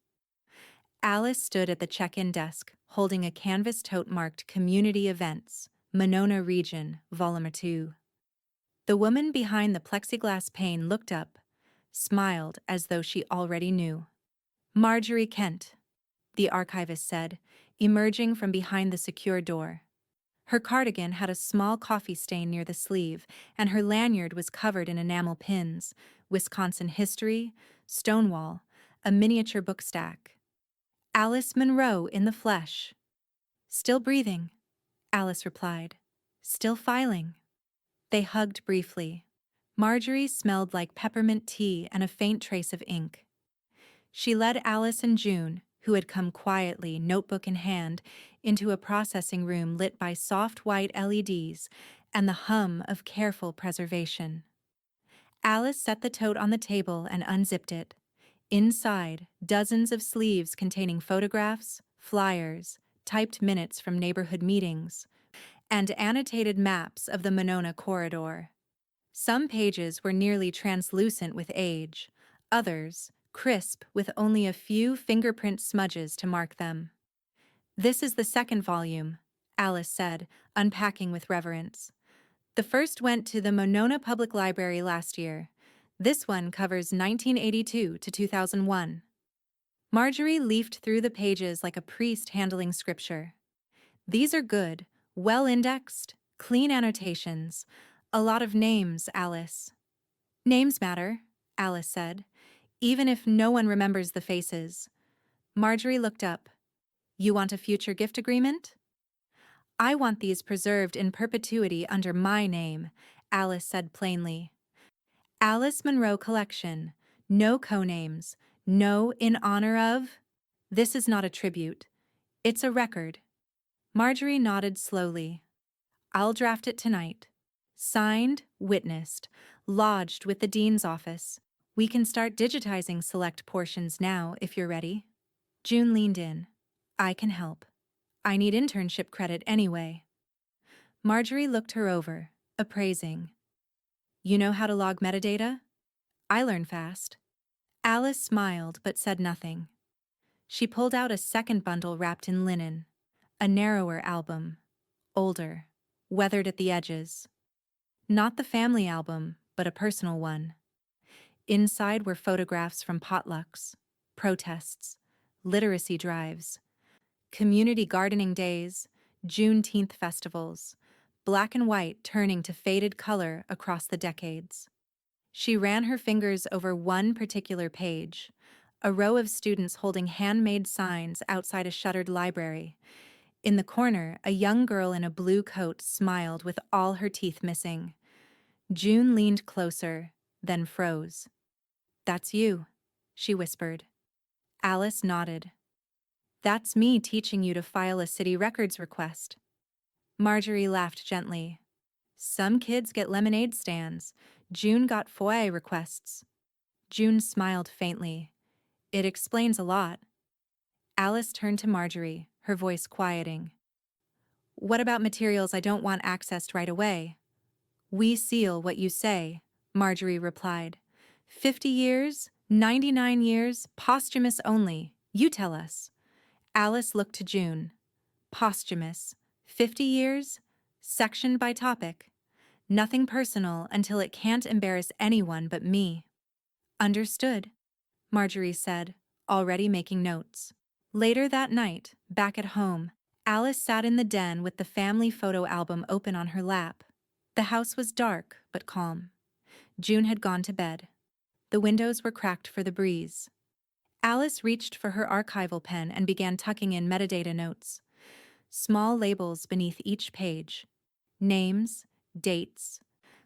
Alice stood at the check-in desk, holding a canvas tote marked Community Events, Monona Region, Volume 2. The woman behind the plexiglass pane looked up, smiled as though she already knew. Marjorie Kent, the archivist said, emerging from behind the secure door. Her cardigan had a small coffee stain near the sleeve, and her lanyard was covered in enamel pins, Wisconsin history, Stonewall, a miniature book stack. Alice Monroe in the flesh. Still breathing, Alice replied. Still filing. They hugged briefly. Marjorie smelled like peppermint tea and a faint trace of ink. She led Alice and June, who had come quietly, notebook in hand, into a processing room lit by soft white LEDs and the hum of careful preservation. Alice set the tote on the table and unzipped it. Inside, dozens of sleeves containing photographs, flyers, typed minutes from neighborhood meetings, and annotated maps of the Monona corridor. Some pages were nearly translucent with age, others crisp with only a few fingerprint smudges to mark them. This is the 2nd volume, Alice said, unpacking with reverence. The first went to the Monona Public Library last year. This one covers 1982 to 2001. Marjorie leafed through the pages like a priest handling scripture. These are good, well-indexed, clean annotations. A lot of names, Alice. Names matter, Alice said, even if no one remembers the faces. Marjorie looked up. You want a future gift agreement? I want these preserved in perpetuity under my name, Alice said plainly. Alice Monroe Collection. No co-names. No in honor of. This is not a tribute. It's a record. Marjorie nodded slowly. I'll draft it tonight. Signed, witnessed, lodged with the dean's office. We can start digitizing select portions now if you're ready. June leaned in. I can help. I need internship credit anyway. Marjorie looked her over. appraising. You know how to log metadata? I learn fast. Alice smiled but said nothing. She pulled out a second bundle wrapped in linen. A narrower album. Older. Weathered at the edges. Not the family album, but a personal one. Inside were photographs from potlucks, protests, literacy drives, community gardening days, Juneteenth festivals, black and white turning to faded color across the decades. She ran her fingers over one particular page, a row of students holding handmade signs outside a shuttered library. In the corner, a young girl in a blue coat smiled with all her teeth missing. June leaned closer, then froze. "That's you," she whispered. Alice nodded. "That's me teaching you to file a city records request." Marjorie laughed gently. "Some kids get lemonade stands. June got FOIA requests." June smiled faintly. "It explains a lot." Alice turned to Marjorie, her voice quieting. "What about materials I don't want accessed right away?" "We seal what you say," Marjorie replied. 50 years, 99 years, posthumous only. You tell us." Alice looked to June. "Posthumous. 50 years? Sectioned by topic. Nothing personal until it can't embarrass anyone but me." "Understood," Marjorie said, already making notes. Later that night, back at home, Alice sat in the den with the family photo album open on her lap. The house was dark but calm. June had gone to bed. The windows were cracked for the breeze. Alice reached for her archival pen and began tucking in metadata notes. Small labels beneath each page. Names, dates,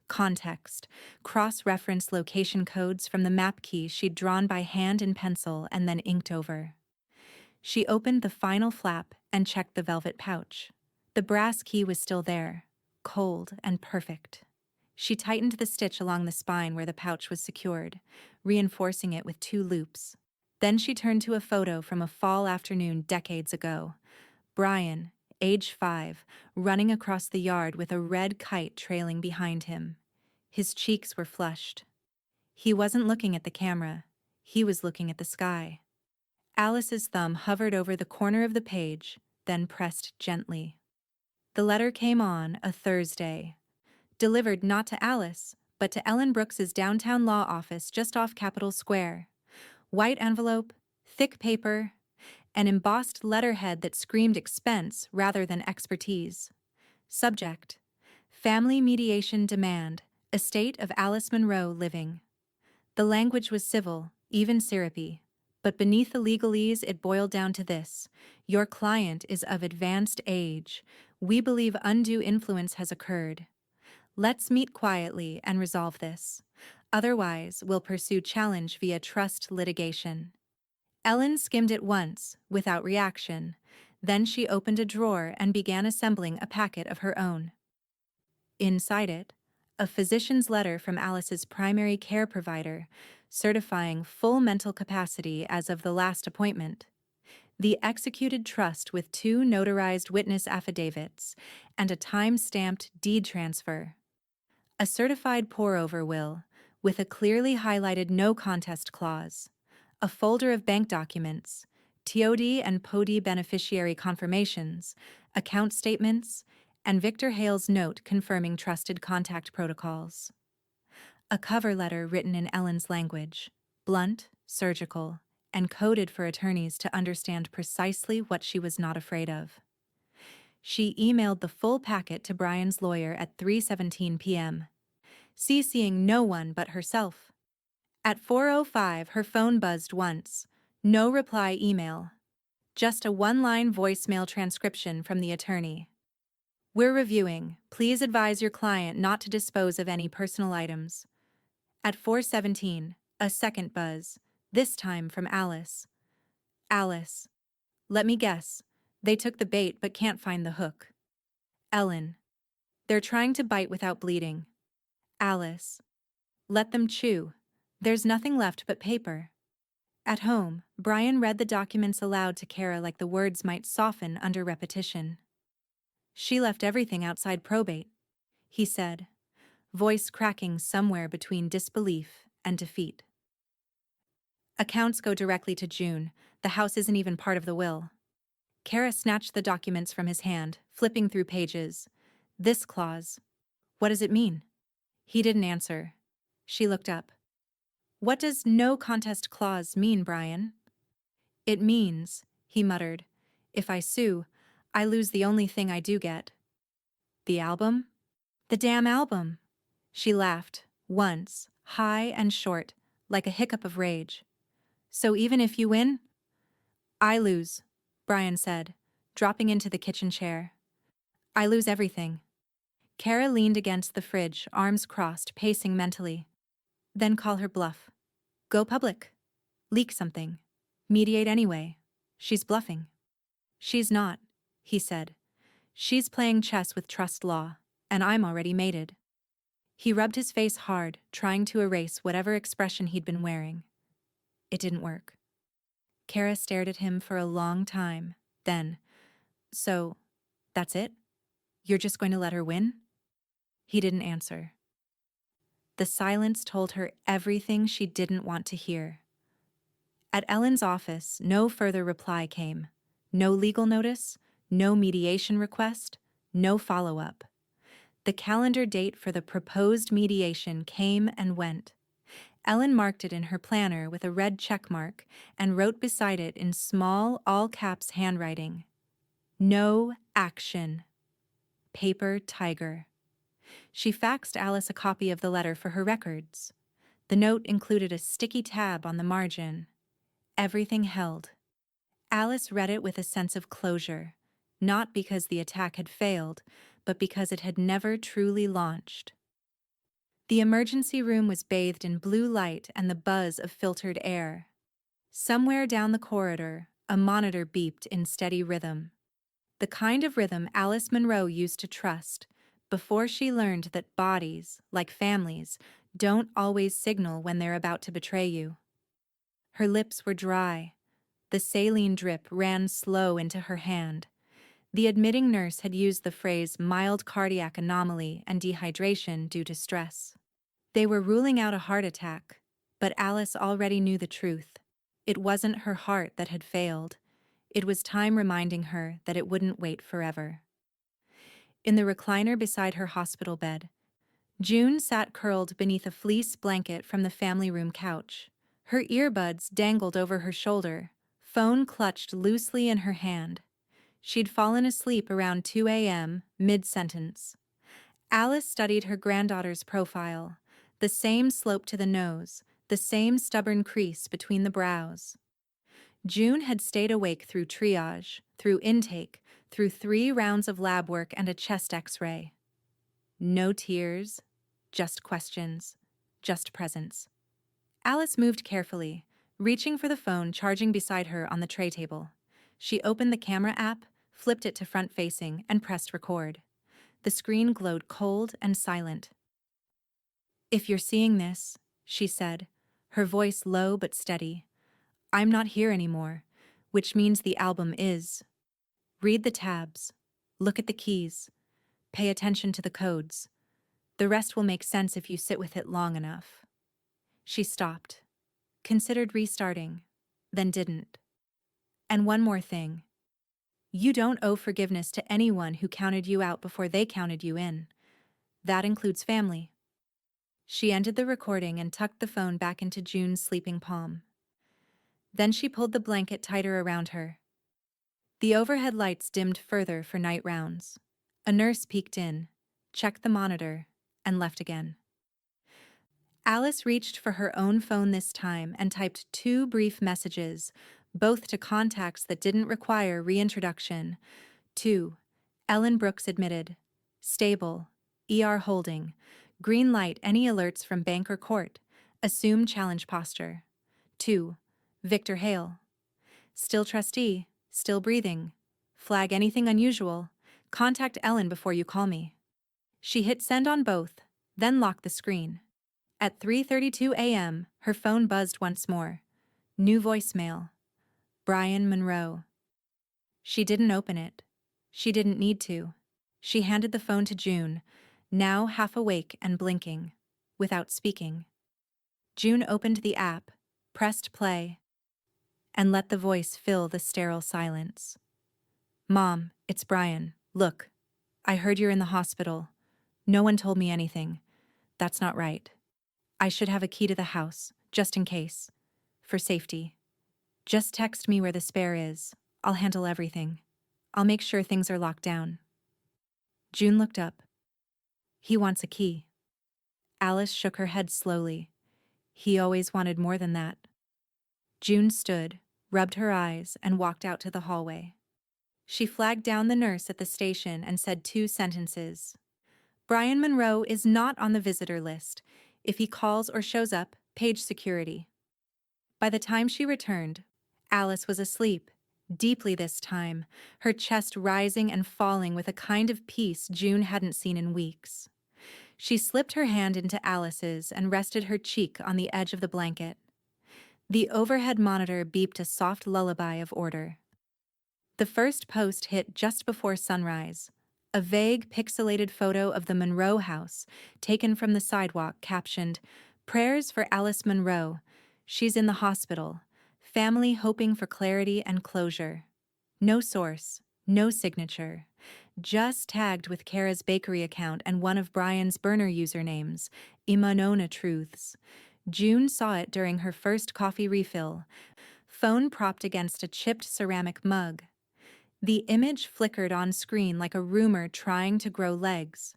context, cross-reference location codes from the map keys she'd drawn by hand in pencil and then inked over. She opened the final flap and checked the velvet pouch. The brass key was still there, cold and perfect. She tightened the stitch along the spine where the pouch was secured, reinforcing it with 2 loops. Then she turned to a photo from a fall afternoon decades ago. Brian, age 5, running across the yard with a red kite trailing behind him. His cheeks were flushed. He wasn't looking at the camera. He was looking at the sky. Alice's thumb hovered over the corner of the page, then pressed gently. The letter came on a Thursday. Delivered not to Alice, but to Ellen Brooks's downtown law office just off Capitol Square. White envelope, thick paper, an embossed letterhead that screamed expense rather than expertise. Subject: Family Mediation Demand, Estate of Alice Monroe Living. The language was civil, even syrupy, but beneath the legalese it boiled down to this: your client is of advanced age. We believe undue influence has occurred. Let's meet quietly and resolve this. Otherwise, we'll pursue challenge via trust litigation. Ellen skimmed it once, without reaction. Then she opened a drawer and began assembling a packet of her own. Inside it, a physician's letter from Alice's primary care provider, certifying full mental capacity as of the last appointment. The executed trust with 2 notarized witness affidavits and a time-stamped deed transfer. A certified pour-over will, with a clearly highlighted no contest clause. A folder of bank documents, TOD and POD beneficiary confirmations, account statements, and Victor Hale's note confirming trusted contact protocols. A cover letter written in Ellen's language, blunt, surgical, and coded for attorneys to understand precisely what she was not afraid of. She emailed the full packet to Brian's lawyer at 3:17 p.m., CCing no one but herself. At 4:05, her phone buzzed once. No reply email. Just a 1-line voicemail transcription from the attorney. "We're reviewing. Please advise your client not to dispose of any personal items." At 4:17, a second buzz, this time from Alice. "Alice. Let me guess. They took the bait but can't find the hook." Ellen. "They're trying to bite without bleeding." Alice. "Let them chew. There's nothing left but paper." At home, Brian read the documents aloud to Kara like the words might soften under repetition. "She left everything outside probate," he said. voice cracking somewhere between disbelief and defeat. Accounts go directly to June. The house isn't even part of the will. Kara snatched the documents from his hand, flipping through pages. This clause. What does it mean? He didn't answer. She looked up. What does no contest clause mean, Brian? It means, he muttered, if I sue, I lose the only thing I do get. The album? The damn album! She laughed, once, high and short, like a hiccup of rage. So even if you win? I lose, Brian said, dropping into the kitchen chair. I lose everything. Kara leaned against the fridge, arms crossed, pacing mentally. Then call her bluff. Go public. Leak something. Mediate anyway. She's bluffing. She's not, he said. She's playing chess with trust law, and I'm already mated. He rubbed his face hard, trying to erase whatever expression he'd been wearing. It didn't work. Kara stared at him for a long time, then, so, that's it? You're just going to let her win? He didn't answer. The silence told her everything she didn't want to hear. At Ellen's office, no further reply came. No legal notice, no mediation request, no follow-up. The calendar date for the proposed mediation came and went. Ellen marked it in her planner with a red check mark and wrote beside it in small, all-caps handwriting, "No action. Paper tiger." She faxed Alice a copy of the letter for her records. The note included a sticky tab on the margin. Everything held. Alice read it with a sense of closure, not because the attack had failed, but because it had never truly launched. The emergency room was bathed in blue light and the buzz of filtered air. Somewhere down the corridor, a monitor beeped in steady rhythm. The kind of rhythm Alice Munro used to trust before she learned that bodies, like families, don't always signal when they're about to betray you. Her lips were dry. The saline drip ran slow into her hand. The admitting nurse had used the phrase mild cardiac anomaly and dehydration due to stress. They were ruling out a heart attack, but Alice already knew the truth. It wasn't her heart that had failed. It was time reminding her that it wouldn't wait forever. In the recliner beside her hospital bed, June sat curled beneath a fleece blanket from the family room couch. Her earbuds dangled over her shoulder, phone clutched loosely in her hand. She'd fallen asleep around 2 a.m., mid-sentence. Alice studied her granddaughter's profile, the same slope to the nose, the same stubborn crease between the brows. June had stayed awake through triage, through intake, through 3 rounds of lab work and a chest x-ray. No tears, just questions, just presence. Alice moved carefully, reaching for the phone charging beside her on the tray table. She opened the camera app, flipped it to front-facing, and pressed record. The screen glowed cold and silent. "If you're seeing this," she said, her voice low but steady, "I'm not here anymore, which means the album is. Read the tabs. Look at the keys. Pay attention to the codes. The rest will make sense if you sit with it long enough." She stopped, considered restarting, then didn't. "And one more thing. You don't owe forgiveness to anyone who counted you out before they counted you in. That includes family." She ended the recording and tucked the phone back into June's sleeping palm. Then she pulled the blanket tighter around her. The overhead lights dimmed further for night rounds. A nurse peeked in, checked the monitor, and left again. Alice reached for her own phone this time and typed 2 brief messages, both to contacts that didn't require reintroduction. 2. Ellen Brooks admitted. Stable. ER holding. Green light any alerts from bank or court. Assume challenge posture. 2. Victor Hale. Still trustee. Still breathing. Flag anything unusual. Contact Ellen before you call me. She hit send on both, then locked the screen. At 3:32 a.m., her phone buzzed once more. New voicemail. Brian Munro. She didn't open it. She didn't need to. She handed the phone to June. now half awake and blinking, without speaking. June opened the app, pressed play, and let the voice fill the sterile silence. "Mom, it's Brian. Look, I heard you're in the hospital. No one told me anything. That's not right. I should have a key to the house, just in case. For safety. Just text me where the spare is. I'll handle everything. I'll make sure things are locked down." June looked up. "He wants a key." Alice shook her head slowly. "He always wanted more than that." June stood, rubbed her eyes, and walked out to the hallway. She flagged down the nurse at the station and said 2 sentences. "Brian Monroe is not on the visitor list. If he calls or shows up, page security." By the time she returned, Alice was asleep, deeply this time, her chest rising and falling with a kind of peace June hadn't seen in weeks. She slipped her hand into Alice's and rested her cheek on the edge of the blanket. The overhead monitor beeped a soft lullaby of order. The first post hit just before sunrise. A vague, pixelated photo of the Monroe house, taken from the sidewalk, captioned, "Prayers for Alice Monroe. She's in the hospital. Family hoping for clarity and closure." No source, no signature. Just tagged with Kara's bakery account and one of Brian's burner usernames, Imanona Truths. June saw it during her first coffee refill, phone propped against a chipped ceramic mug. The image flickered on screen like a rumor trying to grow legs.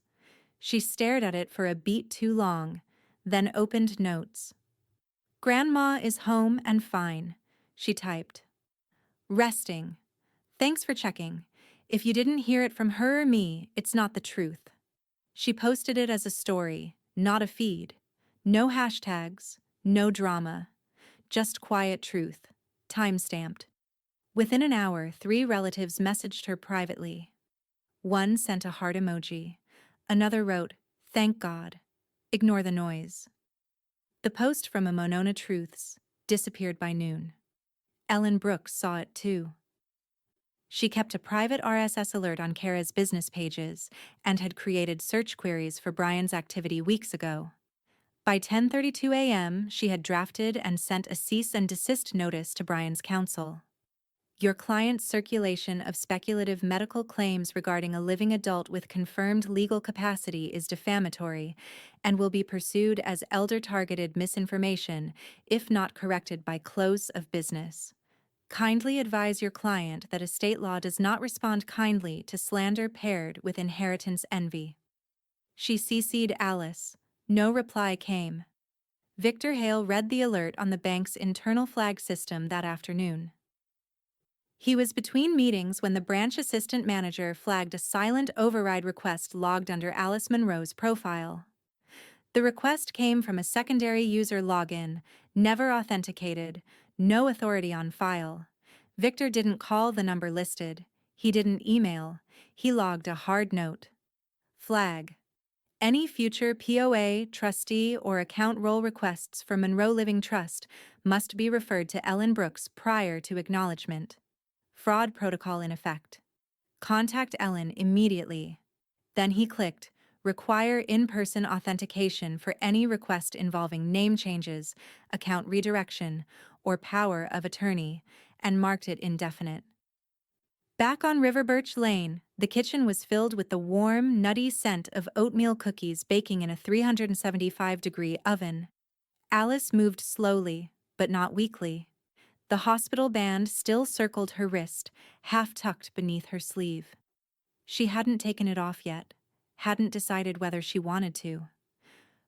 She stared at it for a beat too long, then opened notes. "Grandma is home and fine," she typed. "Resting. Thanks for checking. If you didn't hear it from her or me, it's not the truth." She posted it as a story, not a feed. No hashtags, no drama. Just quiet truth. Time-stamped. Within an hour, 3 relatives messaged her privately. One sent a heart emoji. Another wrote, "Thank God. Ignore the noise." The post from Monona Truths disappeared by noon. Ellen Brooks saw it too. She kept a private RSS alert on Kara's business pages and had created search queries for Brian's activity weeks ago. By 10:32 a.m., she had drafted and sent a cease and desist notice to Brian's counsel. "Your client's circulation of speculative medical claims regarding a living adult with confirmed legal capacity is defamatory and will be pursued as elder-targeted misinformation if not corrected by close of business. Kindly advise your client that estate law does not respond kindly to slander paired with inheritance envy." She CC'd Alice. No reply came. Victor Hale read the alert on the bank's internal flag system that afternoon. He was between meetings when the branch assistant manager flagged a silent override request logged under Alice Monroe's profile. The request came from a secondary user login, never authenticated, no authority on file. Victor didn't call the number listed. He didn't email. He logged a hard note. Flag. Any future POA, trustee, or account roll requests for Monroe Living Trust must be referred to Ellen Brooks prior to acknowledgement. Fraud protocol in effect. Contact Ellen immediately. Then he clicked Require in-person authentication for any request involving name changes, account redirection, or power of attorney, and marked it indefinite. Back on River Birch Lane, the kitchen was filled with the warm, nutty scent of oatmeal cookies baking in a 375-degree oven. Alice moved slowly, but not weakly. The hospital band still circled her wrist, half tucked beneath her sleeve. She hadn't taken it off yet, hadn't decided whether she wanted to.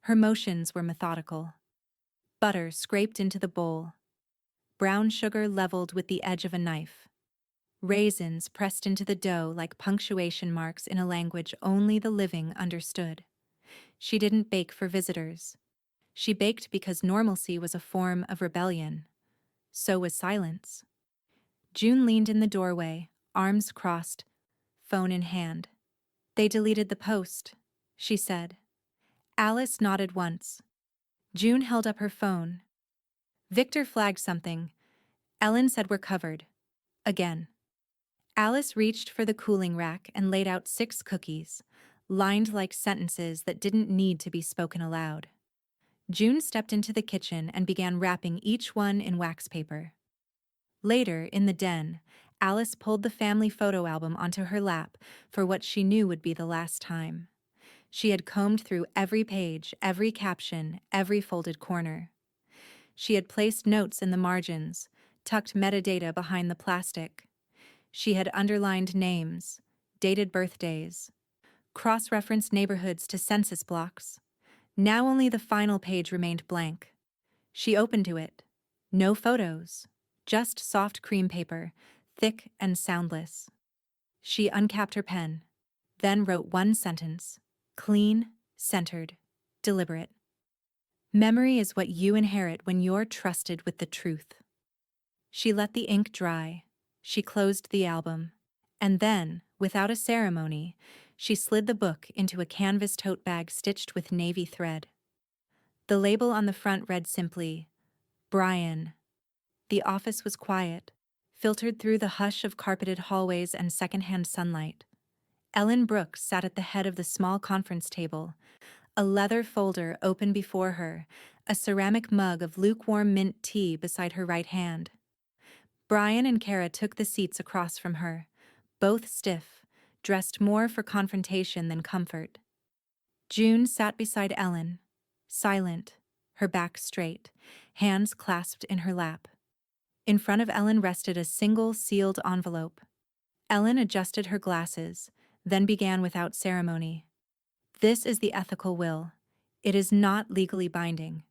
Her motions were methodical. Butter scraped into the bowl. Brown sugar leveled with the edge of a knife. Raisins pressed into the dough like punctuation marks in a language only the living understood. She didn't bake for visitors. She baked because normalcy was a form of rebellion. So was silence. June leaned in the doorway, arms crossed, phone in hand. "They deleted the post," she said. Alice nodded once. June held up her phone. Victor flagged something. Ellen said we're covered. Again. Alice reached for the cooling rack and laid out 6 cookies, lined like sentences that didn't need to be spoken aloud. June stepped into the kitchen and began wrapping each one in wax paper. Later, in the den, Alice pulled the family photo album onto her lap for what she knew would be the last time. She had combed through every page, every caption, every folded corner. She had placed notes in the margins, tucked metadata behind the plastic. She had underlined names, dated birthdays, cross-referenced neighborhoods to census blocks. Now only the final page remained blank. She opened to it. No photos, just soft cream paper, thick and soundless. She uncapped her pen, then wrote one sentence: clean, centered, deliberate. Memory is what you inherit when you're trusted with the truth. She let the ink dry. She closed the album. And then, without a ceremony, she slid the book into a canvas tote bag stitched with navy thread. The label on the front read simply, Brian. The office was quiet, filtered through the hush of carpeted hallways and secondhand sunlight. Ellen Brooks sat at the head of the small conference table, a leather folder open before her, a ceramic mug of lukewarm mint tea beside her right hand. Brian and Kara took the seats across from her, both stiff, dressed more for confrontation than comfort. June sat beside Ellen, silent, her back straight, hands clasped in her lap. In front of Ellen rested a single sealed envelope. Ellen adjusted her glasses, then began without ceremony. This is the ethical will. It is not legally binding.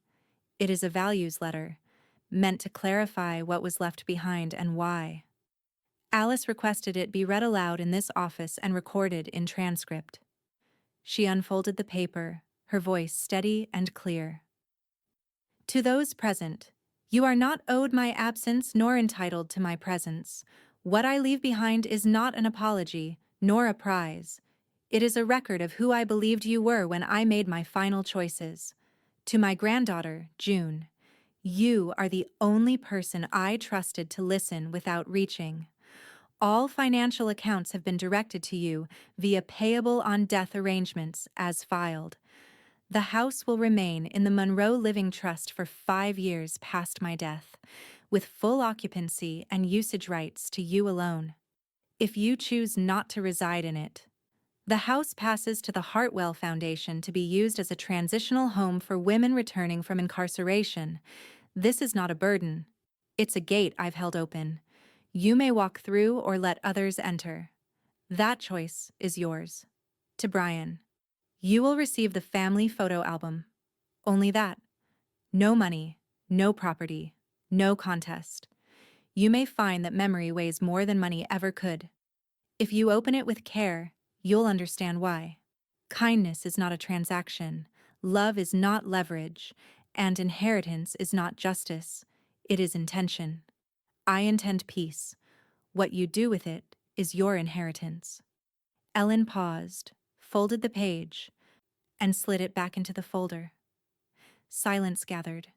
It is a values letter, meant to clarify what was left behind and why. Alice requested it be read aloud in this office and recorded in transcript. She unfolded the paper, her voice steady and clear. To those present, you are not owed my absence nor entitled to my presence. What I leave behind is not an apology, nor a prize. It is a record of who I believed you were when I made my final choices. To my granddaughter, June, you are the only person I trusted to listen without reaching. All financial accounts have been directed to you via payable on death arrangements as filed. The house will remain in the Monroe Living Trust for 5 years past my death, with full occupancy and usage rights to you alone. If you choose not to reside in it, the house passes to the Hartwell Foundation to be used as a transitional home for women returning from incarceration. This is not a burden. It's a gate I've held open. You may walk through or let others enter. That choice is yours. To Brian, you will receive the family photo album. Only that. No money, no property, no contest. You may find that memory weighs more than money ever could. If you open it with care, you'll understand why. Kindness is not a transaction, love is not leverage, and inheritance is not justice. It is intention. I intend peace. What you do with it is your inheritance. Ellen paused, folded the page, and slid it back into the folder. Silence gathered.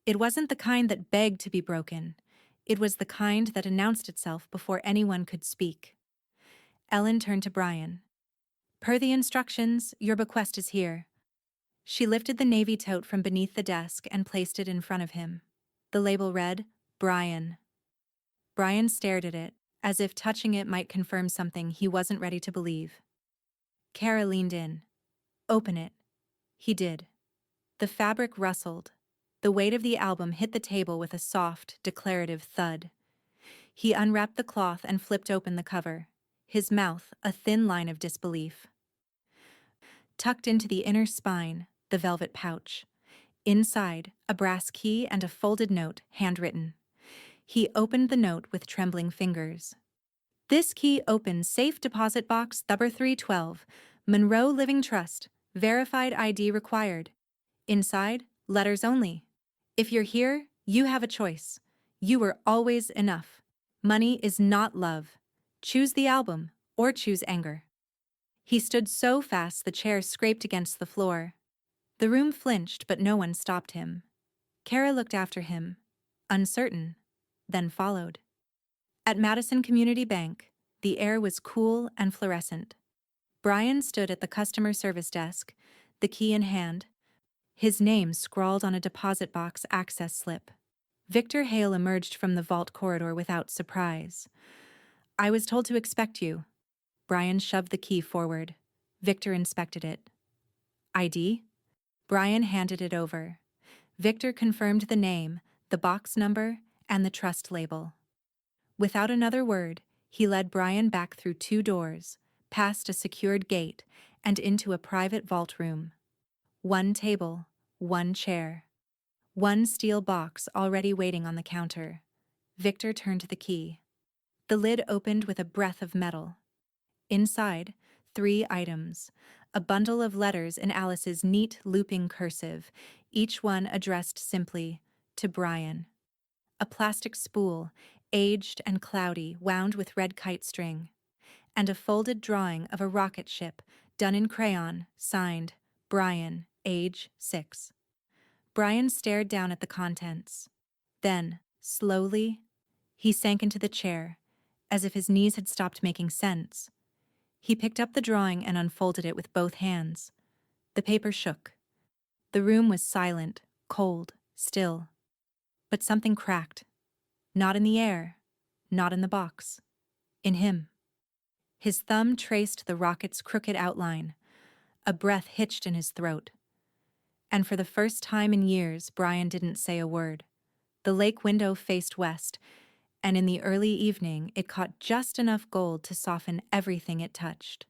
It wasn't the kind that begged to be broken. It was the kind that announced itself before anyone could speak. Ellen turned to Brian. Per the instructions, your bequest is here. She lifted the navy tote from beneath the desk and placed it in front of him. The label read, Brian. Brian stared at it, as if touching it might confirm something he wasn't ready to believe. Kara leaned in. Open it. He did. The fabric rustled. The weight of the album hit the table with a soft, declarative thud. He unwrapped the cloth and flipped open the cover, his mouth a thin line of disbelief. Tucked into the inner spine, the velvet pouch. Inside, a brass key and a folded note, handwritten. He opened the note with trembling fingers. This key opens Safe Deposit Box Number 312, Monroe Living Trust, verified ID required. Inside, letters only. If you're here, you have a choice. You were always enough. Money is not love. Choose the album, or choose anger. He stood so fast the chair scraped against the floor. The room flinched, but no one stopped him. Kara looked after him, uncertain, then followed. At Madison Community Bank, the air was cool and fluorescent. Brian stood at the customer service desk, the key in hand, his name scrawled on a deposit box access slip. Victor Hale emerged from the vault corridor without surprise. "I was told to expect you." Brian shoved the key forward. Victor inspected it. "ID?" Brian handed it over. Victor confirmed the name, the box number, and the trust label. Without another word, he led Brian back through 2 doors, past a secured gate, and into a private vault room. 1 table, 1 chair, 1 steel box already waiting on the counter. Victor turned the key. The lid opened with a breath of metal. Inside, 3 items. A bundle of letters in Alice's neat, looping cursive, each one addressed simply, "To Brian." A plastic spool, aged and cloudy, wound with red kite string. And a folded drawing of a rocket ship, done in crayon, signed, "Brian, age 6." Brian stared down at the contents. Then, slowly, he sank into the chair, as if his knees had stopped making sense. He picked up the drawing and unfolded it with both hands. The paper shook. The room was silent, cold, still. But something cracked. Not in the air, not in the box. In him. His thumb traced the rocket's crooked outline. A breath hitched in his throat. And for the first time in years, Brian didn't say a word. The lake window faced west, and in the early evening it caught just enough gold to soften everything it touched.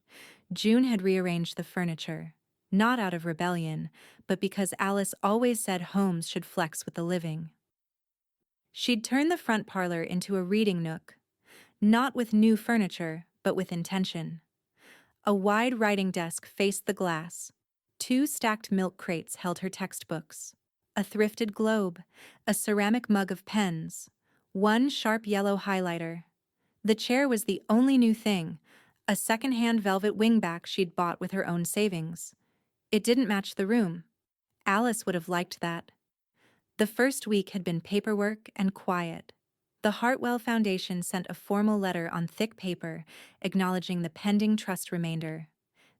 June had rearranged the furniture, not out of rebellion, but because Alice always said homes should flex with the living. She'd turned the front parlor into a reading nook, not with new furniture, but with intention. A wide writing desk faced the glass. 2 stacked milk crates held her textbooks. A thrifted globe, a ceramic mug of pens, 1 sharp yellow highlighter. The chair was the only new thing, a second-hand velvet wingback she'd bought with her own savings. It didn't match the room. Alice would have liked that. The first week had been paperwork and quiet. The Hartwell Foundation sent a formal letter on thick paper acknowledging the pending trust remainder.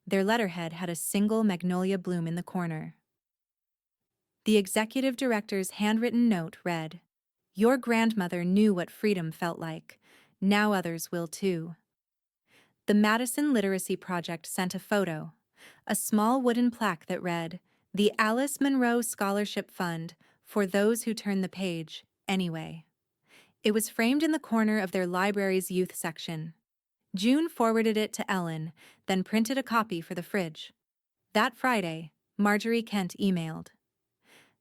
Their letterhead had a single magnolia bloom in the corner. The executive director's handwritten note read, "Your grandmother knew what freedom felt like. Now others will too." The Madison Literacy Project sent a photo, a small wooden plaque that read, "The Alice Munro Scholarship Fund for those who turn the page, anyway." It was framed in the corner of their library's youth section. June forwarded it to Ellen, then printed a copy for the fridge. That Friday, Marjorie Kent emailed.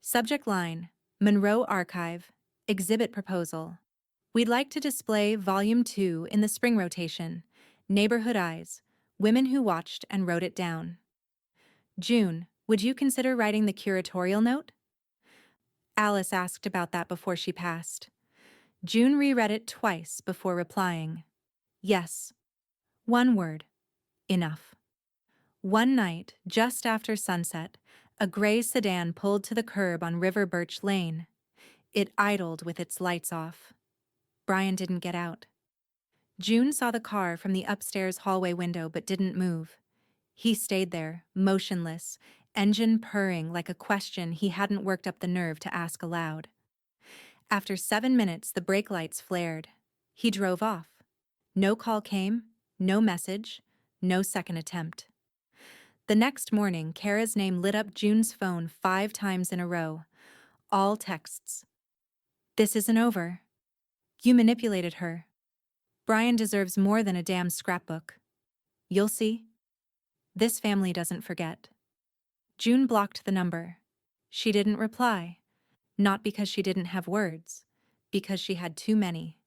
Subject line, "Munro Archive, Exhibit Proposal. We'd like to display Volume 2 in the spring rotation. Neighborhood Eyes, Women Who Watched and Wrote It Down." "June, would you consider writing the curatorial note?" Alice asked about that before she passed. June reread it twice before replying. "Yes." 1 word. Enough. One night, just after sunset, a gray sedan pulled to the curb on River Birch Lane. It idled with its lights off. Brian didn't get out. June saw the car from the upstairs hallway window but didn't move. He stayed there, motionless, engine purring like a question he hadn't worked up the nerve to ask aloud. After 7 minutes, the brake lights flared. He drove off. No call came, no message, no second attempt. The next morning, Kara's name lit up June's phone 5 times in a row. All texts. "This isn't over. You manipulated her. Brian deserves more than a damn scrapbook. You'll see. This family doesn't forget." June blocked the number. She didn't reply. Not because she didn't have words, because she had too many,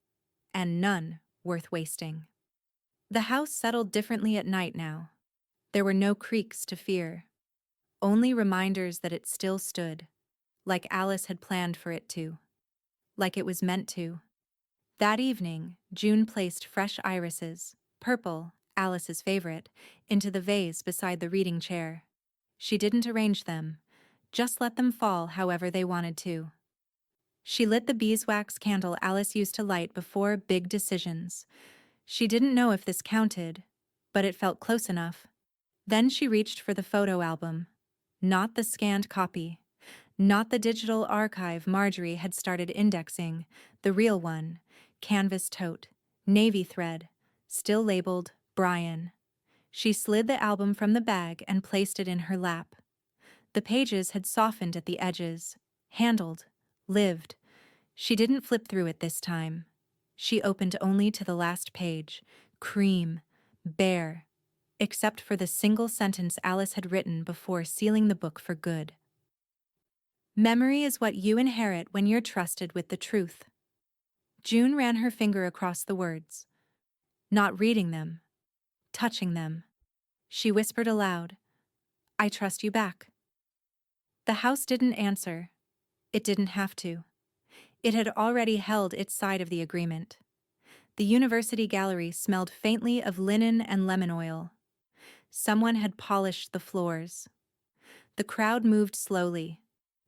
and none worth wasting. The house settled differently at night now. There were no creaks to fear, only reminders that it still stood, like Alice had planned for it to, like it was meant to. That evening, June placed fresh irises, purple, Alice's favorite, into the vase beside the reading chair. She didn't arrange them, just let them fall however they wanted to. She lit the beeswax candle Alice used to light before big decisions. She didn't know if this counted, but it felt close enough. Then she reached for the photo album. Not the scanned copy. Not the digital archive Marjorie had started indexing, the real one, canvas tote, navy thread, still labeled Brian. She slid the album from the bag and placed it in her lap. The pages had softened at the edges, handled, lived. She didn't flip through it this time. She opened only to the last page, cream, bare, except for the single sentence Alice had written before sealing the book for good. Memory is what you inherit when you're trusted with the truth. June ran her finger across the words. Not reading them, touching them. She whispered aloud, I trust you back. The house didn't answer. It didn't have to. It had already held its side of the agreement. The university gallery smelled faintly of linen and lemon oil. Someone had polished the floors. The crowd moved slowly.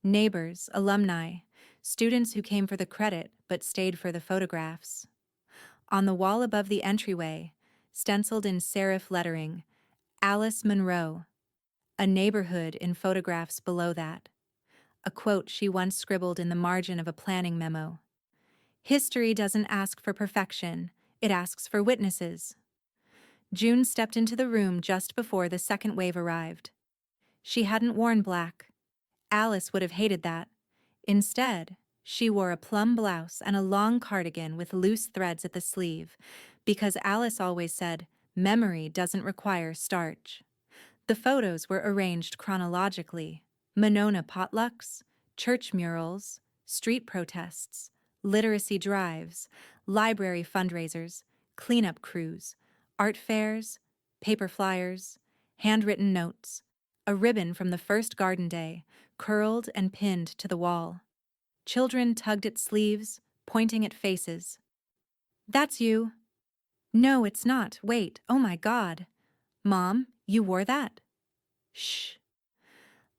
Neighbors, alumni, students who came for the credit but stayed for the photographs. On the wall above the entryway, stenciled in serif lettering, Alice Monroe. A neighborhood in photographs below that. A quote she once scribbled in the margin of a planning memo. History doesn't ask for perfection, it asks for witnesses. June stepped into the room just before the second wave arrived. She hadn't worn black. Alice would have hated that. Instead, she wore a plum blouse and a long cardigan with loose threads at the sleeve, because Alice always said, memory doesn't require starch. The photos were arranged chronologically. Monona potlucks, church murals, street protests, literacy drives, library fundraisers, cleanup crews, art fairs, paper flyers, handwritten notes, a ribbon from the first garden day, curled and pinned to the wall. Children tugged at sleeves, pointing at faces. That's you. No, it's not. Wait, oh my God. Mom, you wore that? Shh.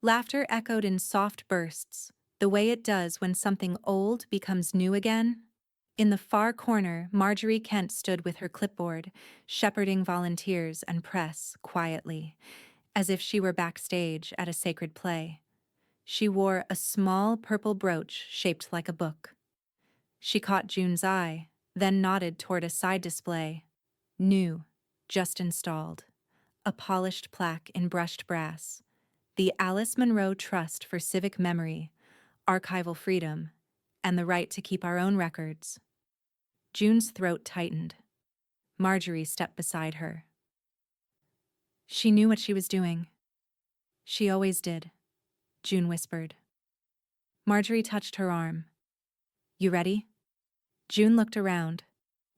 Laughter echoed in soft bursts, the way it does when something old becomes new again. In the far corner, Marjorie Kent stood with her clipboard, shepherding volunteers and press quietly, as if she were backstage at a sacred play. She wore a small purple brooch shaped like a book. She caught June's eye, then nodded toward a side display. New, just installed. A polished plaque in brushed brass. The Alice Monroe Trust for Civic Memory, Archival Freedom, and the right to keep our own records. June's throat tightened. Marjorie stepped beside her. She knew what she was doing. She always did, June whispered. Marjorie touched her arm. You ready? June looked around.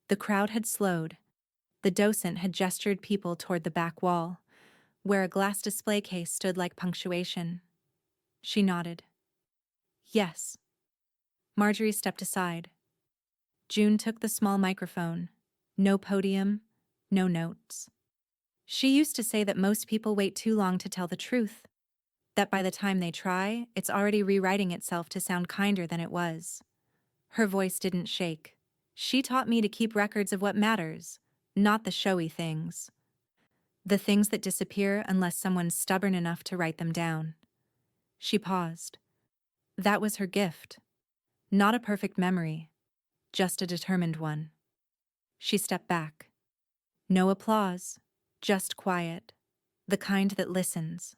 The crowd had slowed. The docent had gestured people toward the back wall, where a glass display case stood like punctuation. She nodded. Yes. Marjorie stepped aside. June took the small microphone. No podium, no notes. She used to say that most people wait too long to tell the truth, that by the time they try, it's already rewriting itself to sound kinder than it was. Her voice didn't shake. She taught me to keep records of what matters, not the showy things. The things that disappear unless someone's stubborn enough to write them down. She paused. That was her gift. Not a perfect memory, just a determined one. She stepped back. No applause, just quiet, the kind that listens.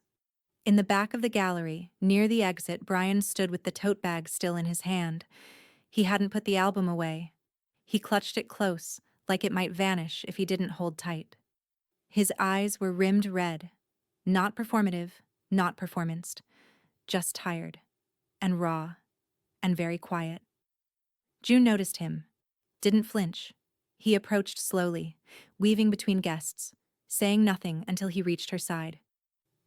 In the back of the gallery, near the exit, Brian stood with the tote bag still in his hand. He hadn't put the album away. He clutched it close, like it might vanish if he didn't hold tight. His eyes were rimmed red, not performative, not performanced, just tired, and raw, and very quiet. June noticed him, didn't flinch. He approached slowly, weaving between guests, saying nothing until he reached her side.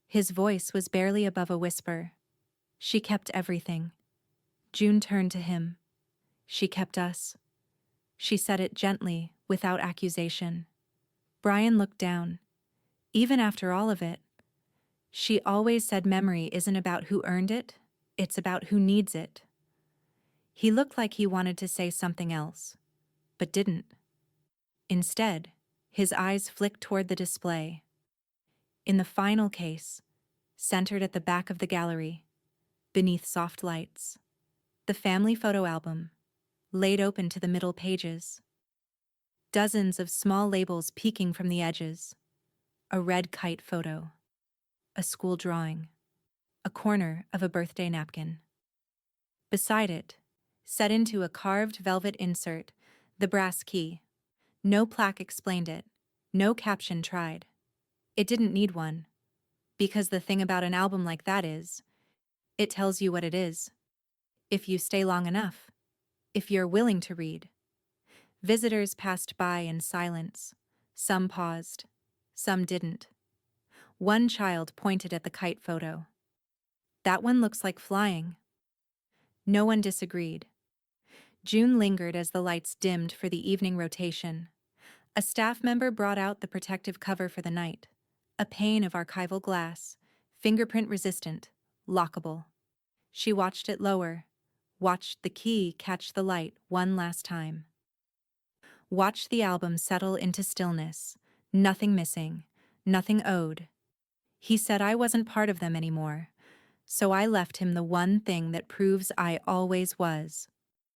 His voice was barely above a whisper. She kept everything. June turned to him. She kept us. She said it gently, without accusation. Brian looked down. Even after all of it, she always said memory isn't about who earned it, it's about who needs it. He looked like he wanted to say something else, but didn't. Instead, his eyes flicked toward the display. In the final case, centered at the back of the gallery, beneath soft lights, the family photo album, laid open to the middle pages. Dozens of small labels peeking from the edges. A red kite photo. A school drawing. A corner of a birthday napkin. Beside it, set into a carved velvet insert, the brass key. No plaque explained it. No caption tried. It didn't need one. Because the thing about an album like that is, it tells you what it is. If you stay long enough. If you're willing to read. Visitors passed by in silence. Some paused. Some didn't. One child pointed at the kite photo. That one looks like flying. No one disagreed. June lingered as the lights dimmed for the evening rotation. A staff member brought out the protective cover for the night. A pane of archival glass, fingerprint-resistant, lockable. She watched it lower, watched the key catch the light one last time. Watched the album settle into stillness, nothing missing, nothing owed. He said I wasn't part of them anymore, so I left him the one thing that proves I always was.